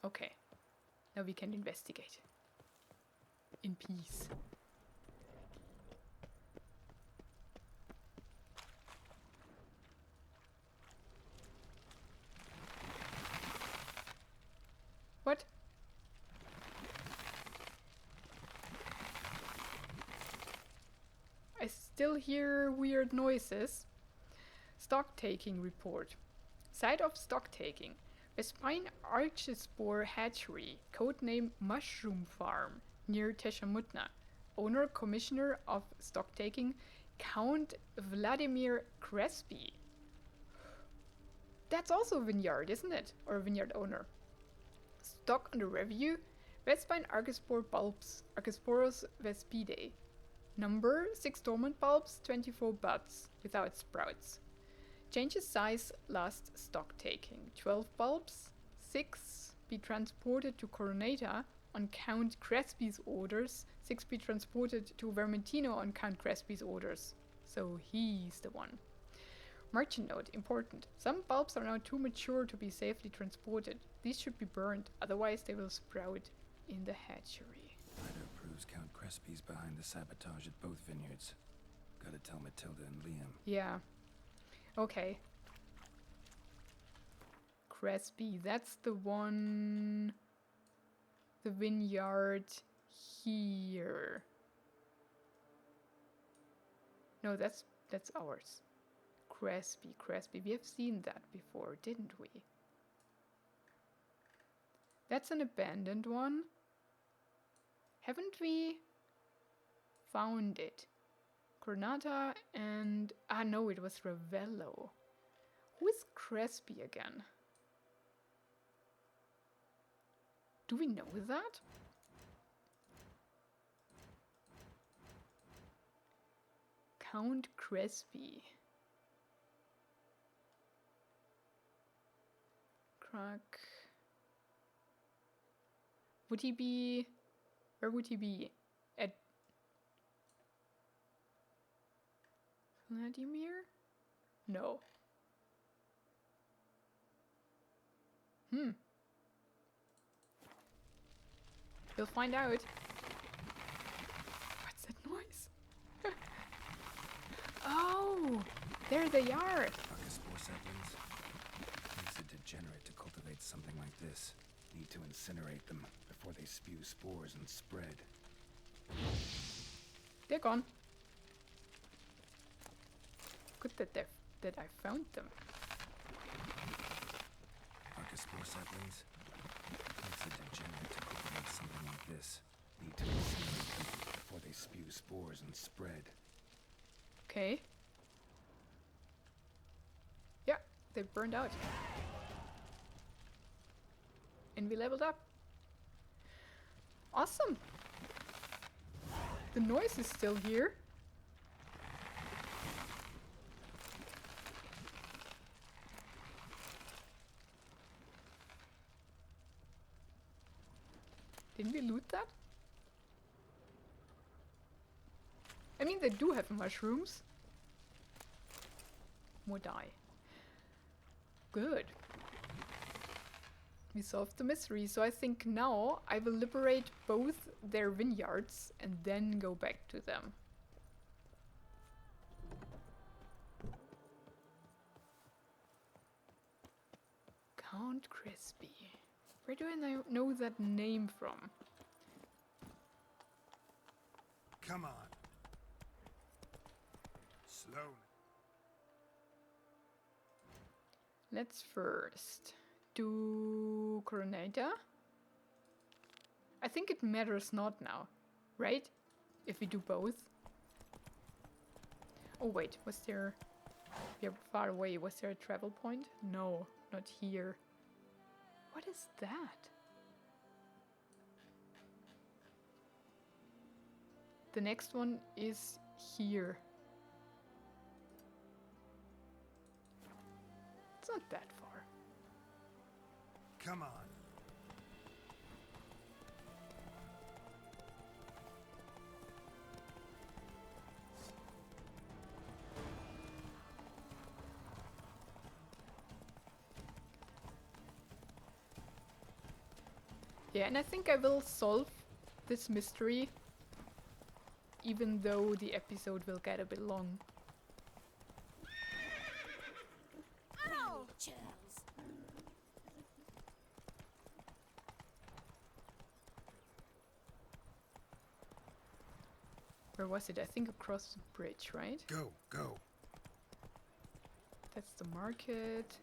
Okay. Now we can investigate. In peace. What? I still hear weird noises. Stock taking report. Site of stock taking. Vespine Archespore Hatchery, codename Mushroom Farm, near Teshamutna. Owner, Commissioner of Stocktaking, Count Vladimir Crespi. That's also a vineyard, isn't it? Or a vineyard owner. Stock under review, Vespine Archespore bulbs, Archesporus vespidae. Number, 6 dormant bulbs, 24 buds, without sprouts. Changes size last stock taking. 12 bulbs, 6 be transported to Coronata on Count Crespi's orders, 6 be transported to Vermentino on Count Crespi's orders. So he's the one. Merchant note, important. Some bulbs are now too mature to be safely transported. These should be burned, otherwise they will sprout in the hatchery. Letter proves Count Crespi's behind the sabotage at both vineyards. Gotta tell Matilda and Liam. Yeah. Okay. Crespi, that's the one... The vineyard here. No, that's ours. Crespi. We have seen that before, didn't we? That's an abandoned one. Haven't we found it? Coronata and... Ah, no, it was Ravello. Who is Crespi again? Do we know that? Count Crespi. Crack. Would he be... Where would he be? At Vladimir? No. We'll find out. What's that noise? Oh! There they are! Archespore saplings. Takes a degenerate to cultivate something like this. Need to incinerate them before they spew spores and spread. They're gone. Good that I found them. Archespore saplings. Takes a degenerate to cultivate something like this. Need to incinerate them before they spew spores and spread. Okay. Yeah, they burned out. And we leveled up. Awesome. The noise is still here. Didn't we loot that? I mean, they do have mushrooms. More dye. Good. We solved the mystery, so I think now I will liberate both their vineyards and then go back to them. Count Crispy. Where do I know that name from? Come on. Slowly. Let's first do Coronata. I think it matters not now, right? If we do both. Oh wait, was there... We are far away. Was there a travel point? No, not here. What is that? The next one is here. It's not that far. Come on. Yeah, and I think I will solve this mystery, even though the episode will get a bit long. Chills. Where was it? I think across the bridge, right? Go, go. That's the market.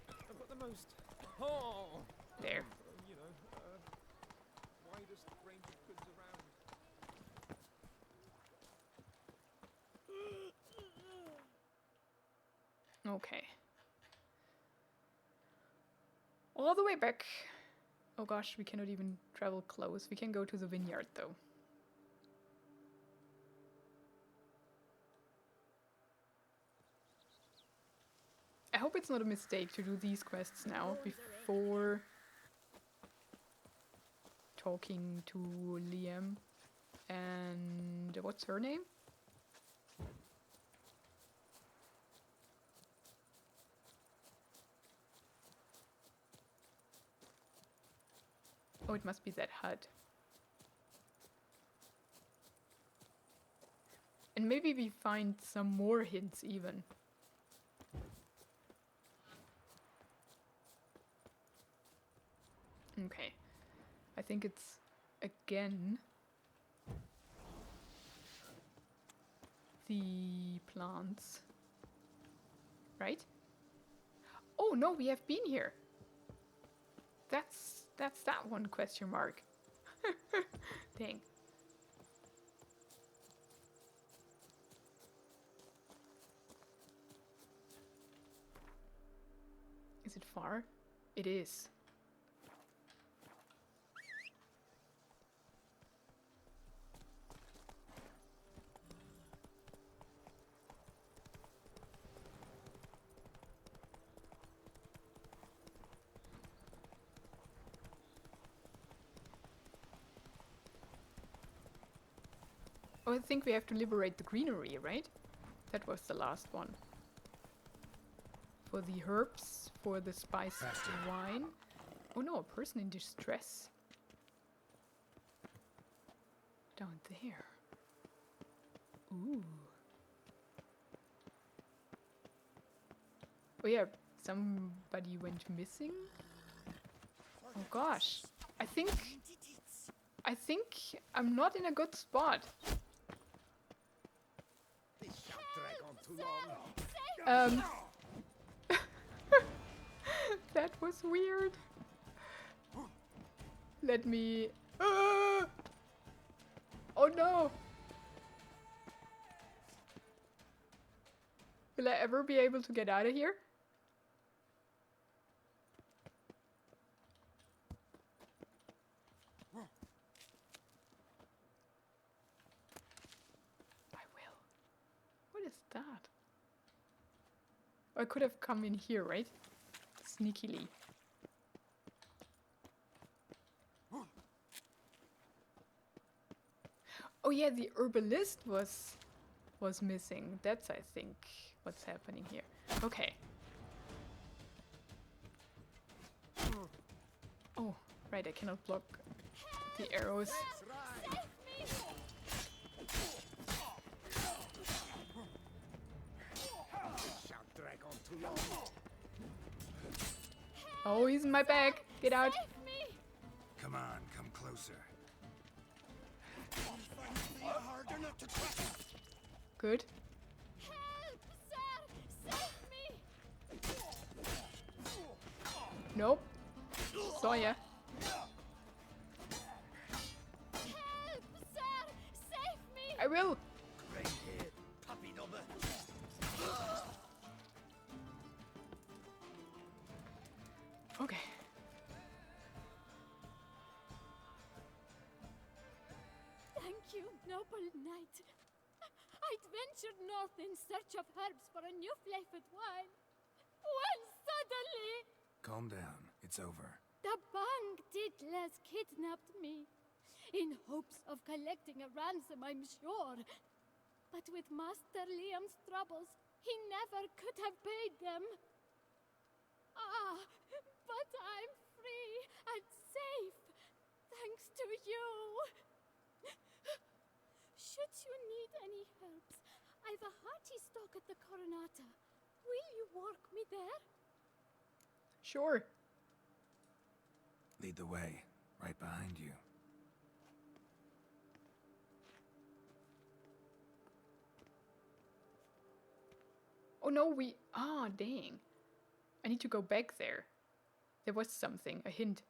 I've got the most. Oh! There. You know, widest range of goods around. Okay. All the way back. Oh gosh, we cannot even travel close. We can go to the vineyard though. I hope it's not a mistake to do these quests now before talking to Liam and what's her name? Oh, it must be that hut. And maybe we find some more hints even. Okay. I think it's again the plants. Right? Oh no, we have been here. That's that one question mark. Dang. Is it far? It is. Oh, I think we have to liberate the greenery, right? That was the last one. For the herbs, for the spiced wine. Oh no, a person in distress. Down there. Ooh. Oh yeah, somebody went missing. Oh gosh. I think I'm not in a good spot. This shan't drag on too long. That was weird. Let me... Oh no! Will I ever be able to get out of here? I will. What is that? I could have come in here, right? Sneakily. Oh yeah, the herbalist was missing. That's, I think, what's happening here. Okay. Oh, right, I cannot block the arrows. Shan't drag on too long. Oh, he's in my bag. Get out. Come on, come closer. Good. Help, sir! Save me! Nope. Saw ya. Help, sir! Save me! I will. Great head, puppy number. noble knight. I'd ventured north in search of herbs for a new flavored wine. When suddenly, Calm down. It's over. the Bang Diddlers kidnapped me. In hopes of collecting a ransom, I'm sure. But with Master Liam's troubles, he never could have paid them. Ah, but I'm free and safe, thanks to you. Should you need any herbs, I've a hearty stock at the Coronata. Will you work me there? Sure. Lead the way. Right behind you. Oh no, dang. I need to go back there. There was something, a hint.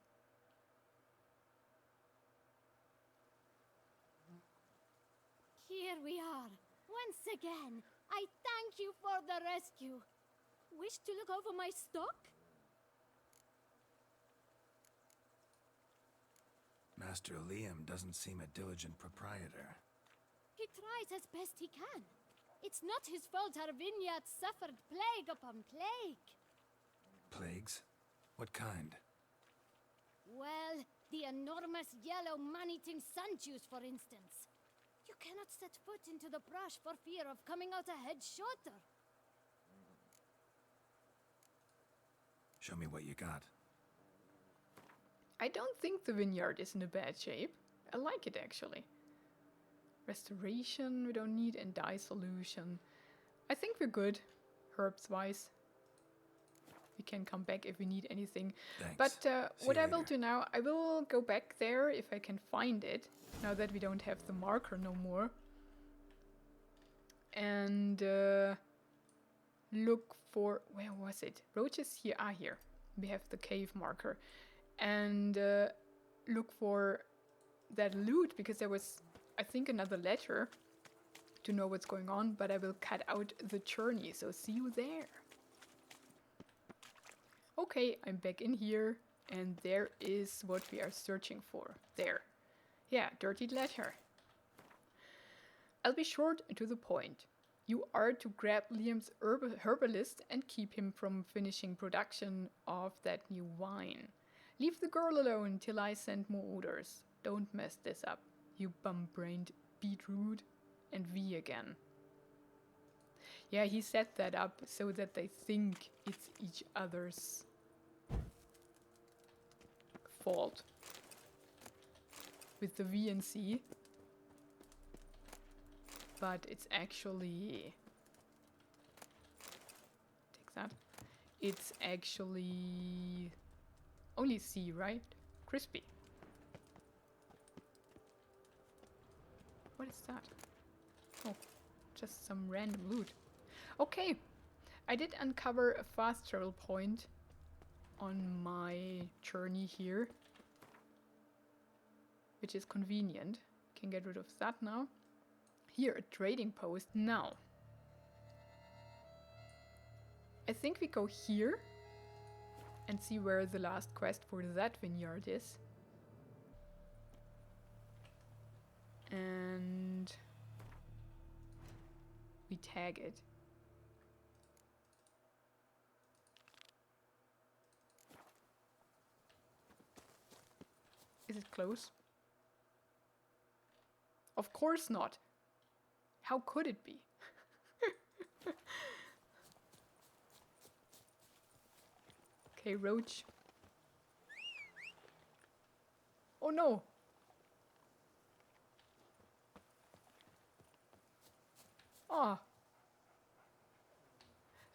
Here we are, once again. I thank you for the rescue. Wish to look over my stock? Master Liam doesn't seem a diligent proprietor. He tries as best he can. It's not his fault our vineyard suffered plague upon plague. Plagues? What kind? Well, the enormous yellow man-eating sun juice, for instance. You cannot set foot into the brush for fear of coming out a head shorter. Show me what you got. I don't think the vineyard is in a bad shape. I like it actually. Restoration, we don't need, and dye solution. I think we're good, herbs-wise. We can come back if we need anything. Thanks. But See what you I will later. do now, I will go back there if I can find it, now that we don't have the marker no more. And look for, where was it? Roaches here, here. We have the cave marker. And look for that loot, because there was, I think, another letter to know what's going on, but I will cut out the journey, so see you there. Okay, I'm back in here, and there is what we are searching for. There. Yeah, dirty letter. I'll be short and to the point. You are to grab Liam's herbalist and keep him from finishing production of that new wine. Leave the girl alone till I send more orders. Don't mess this up, you bum-brained beetroot. And V again. Yeah, he set that up so that they think it's each other's fault. With the V and C. But it's actually... Take that. It's actually... only C, right? Crispy. What is that? Oh, just some random loot. Okay, I did uncover a fast travel point on my journey here, which is convenient. Can get rid of that now. Here, a trading post. Now, I think we go here and see where the last quest for that vineyard is. And we tag it. Is it close? Of course not. How could it be? Okay, roach. Oh no! Ah.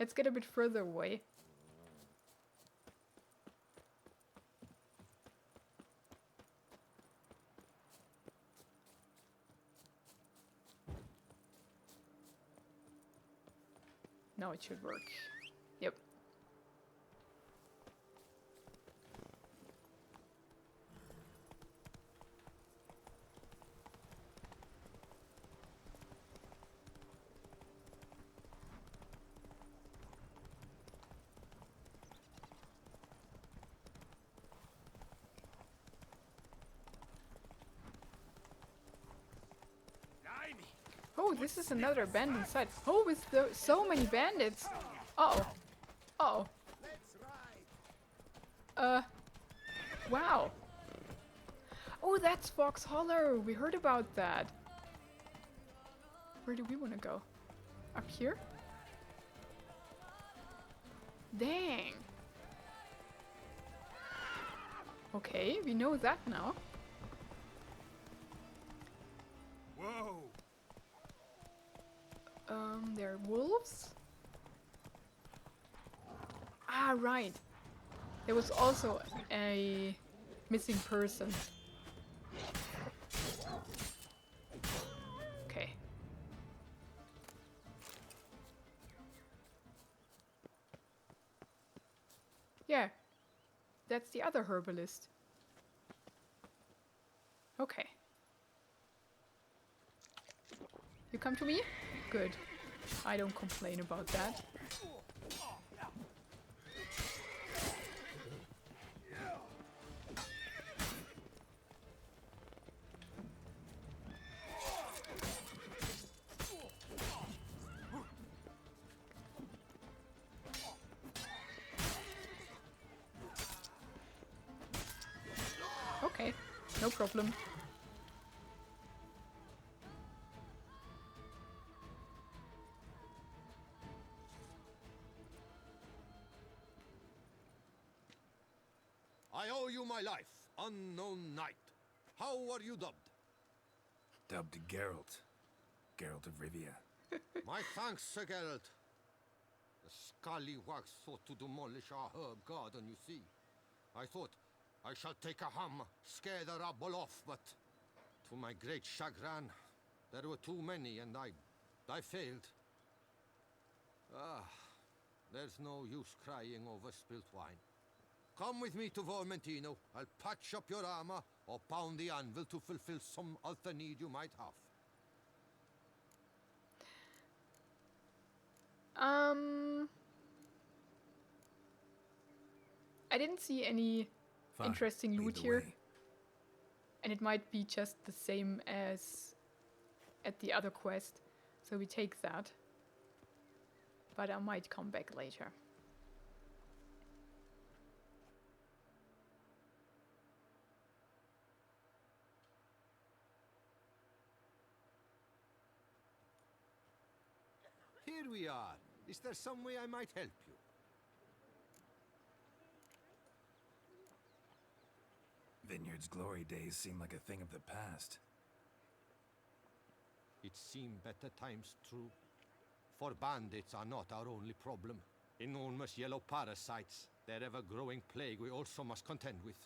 Let's get a bit further away. Now it should work. Yep. Oh, this is another abandoned site. Oh, with so many bandits. Uh-oh. Uh-oh. Wow. Oh, that's Fox Hollow. We heard about that. Where do we want to go? Up here? Dang. Okay, we know that now. Whoa! There are wolves. Ah, right. There was also a missing person. Okay. Yeah. That's the other herbalist. Okay. You come to me? Good. I don't complain about that. Okay, no problem. I owe you my life, unknown knight. How are you dubbed? Dubbed Geralt. Geralt of Rivia. My thanks, Sir Geralt. The scallywags sought to demolish our herb garden, you see. I thought I shall take a ham, scare the rabble off, but to my great chagrin, there were too many and I failed. Ah, there's no use crying over spilt wine. Come with me to Vormentino. I'll patch up your armor or pound the anvil to fulfill some other need you might have. I didn't see any Fine, interesting lead loot the here. way. And it might be just the same as at the other quest. So we take that. But I might come back later. Here we are. Is there some way I might help you? Vineyard's glory days seem like a thing of the past. It seemed better times true. For bandits are not our only problem. Enormous yellow parasites, their ever-growing plague we also must contend with.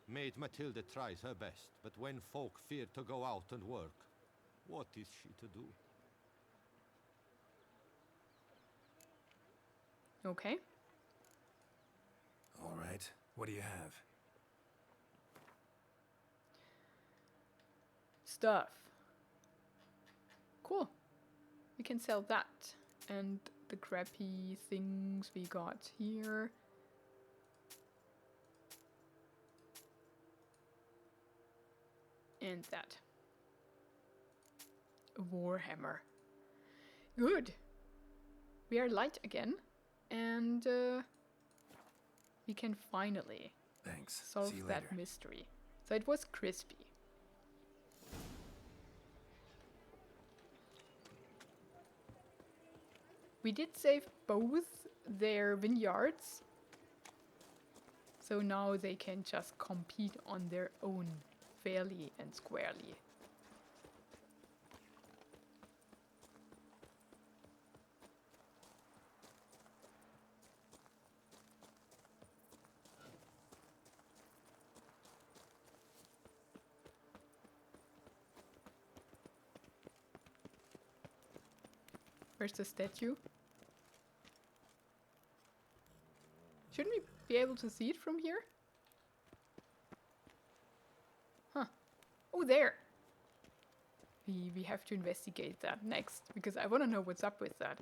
Maid Matilda tries her best, but when folk fear to go out and work, what is she to do? Okay. All right, what do you have? Stuff. Cool. We can sell that. And the crappy things we got here. And that. A warhammer. Good. We are light again. And we can finally Thanks. solve See you that later. mystery. So it was crispy. We did save both their vineyards. So now they can just compete on their own fairly and squarely. Where's the statue? Shouldn't we be able to see it from here? Huh. Oh, there! We have to investigate that next, because I want to know what's up with that.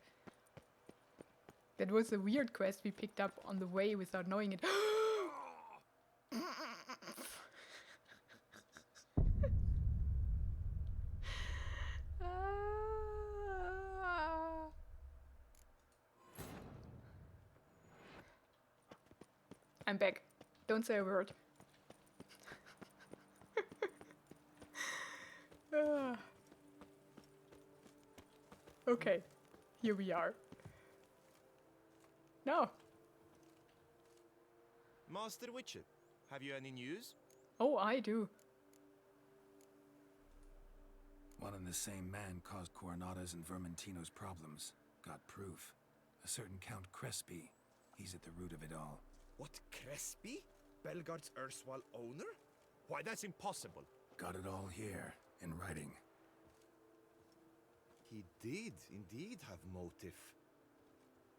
That was a weird quest we picked up on the way without knowing it. I'm back. Don't say a word. Ah. Okay, here we are. Now. Master Witcher, have you any news? Oh, I do. One and the same man caused Coronata's and Vermentino's problems. Got proof. A certain Count Crespi. He's at the root of it all. What, Crespi? Belgard's erstwhile owner? Why, that's impossible. Got it all here, in writing. He did indeed have motive.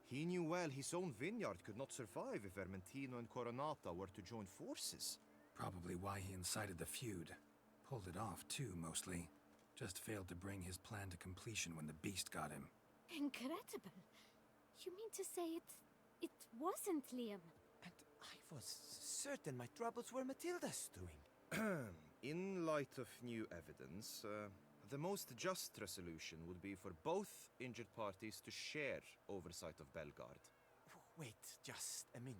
He knew well his own vineyard could not survive if Vermentino and Coronata were to join forces. Probably why he incited the feud. Pulled it off, too, mostly. Just failed to bring his plan to completion when the beast got him. Incredible. You mean to say it wasn't Liam? And I was certain my troubles were Matilda's doing. In light of new evidence, the most just resolution would be for both injured parties to share oversight of Belgard. Wait just a minute.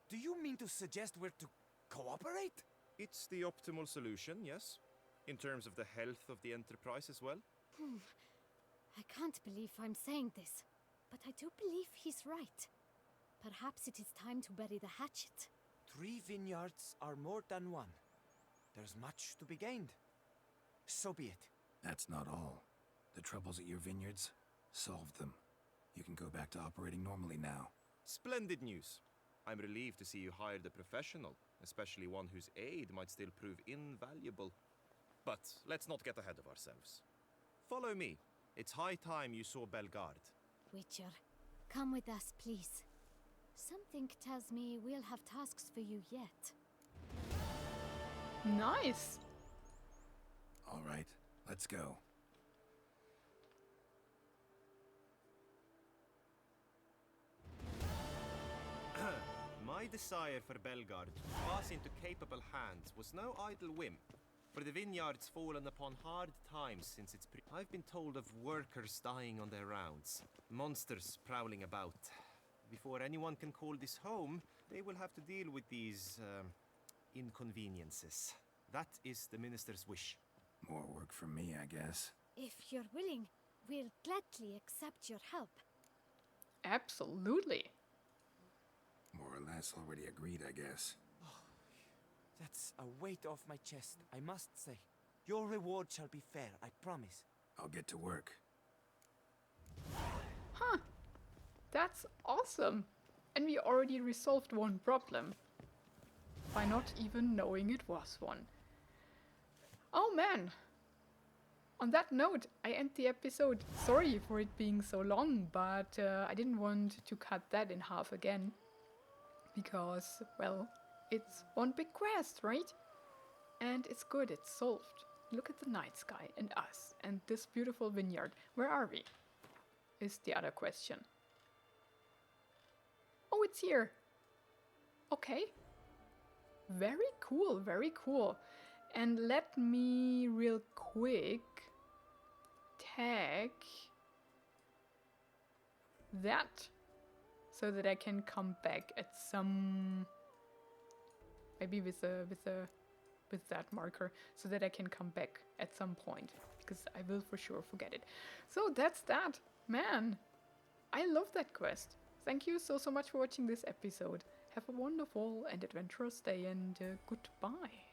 Do you mean to suggest we're to cooperate? It's the optimal solution, yes. In terms of the health of the enterprise as well. I can't believe I'm saying this, but I do believe he's right. Perhaps it is time to bury the hatchet. 3 vineyards are more than one. There's much to be gained. So be it. That's not all. The troubles at your vineyards? Solved them. You can go back to operating normally now. Splendid news. I'm relieved to see you hired a professional, especially one whose aid might still prove invaluable. But let's not get ahead of ourselves. Follow me. It's high time you saw Belgard. Witcher, come with us, please. Something tells me we'll have tasks for you yet. Nice. All right, let's go. My desire for Belgard to pass into capable hands was no idle whim. For the vineyard's fallen upon hard times since its I've been told of workers dying on their rounds, monsters prowling about. Before anyone can call this home, they will have to deal with these, inconveniences. That is the minister's wish. More work for me, I guess. If you're willing, we'll gladly accept your help. Absolutely. More or less already agreed, I guess. That's a weight off my chest, I must say. Your reward shall be fair, I promise. I'll get to work. Huh. That's awesome. And we already resolved one problem. By not even knowing it was one. Oh man. On that note, I end the episode. Sorry for it being so long, but I didn't want to cut that in half again. Because, well, it's one big quest, right? And it's good, it's solved. Look at the night sky and us and this beautiful vineyard. Where are we? Is the other question. Oh, it's here. Okay. Very cool, very cool. And let me real quick tag that so that I can come back at some, maybe with that marker, so that I can come back at some point, because I will for sure forget it. So that's that. Man, I love that quest. Thank you so much for watching this episode. Have a wonderful and adventurous day, and goodbye.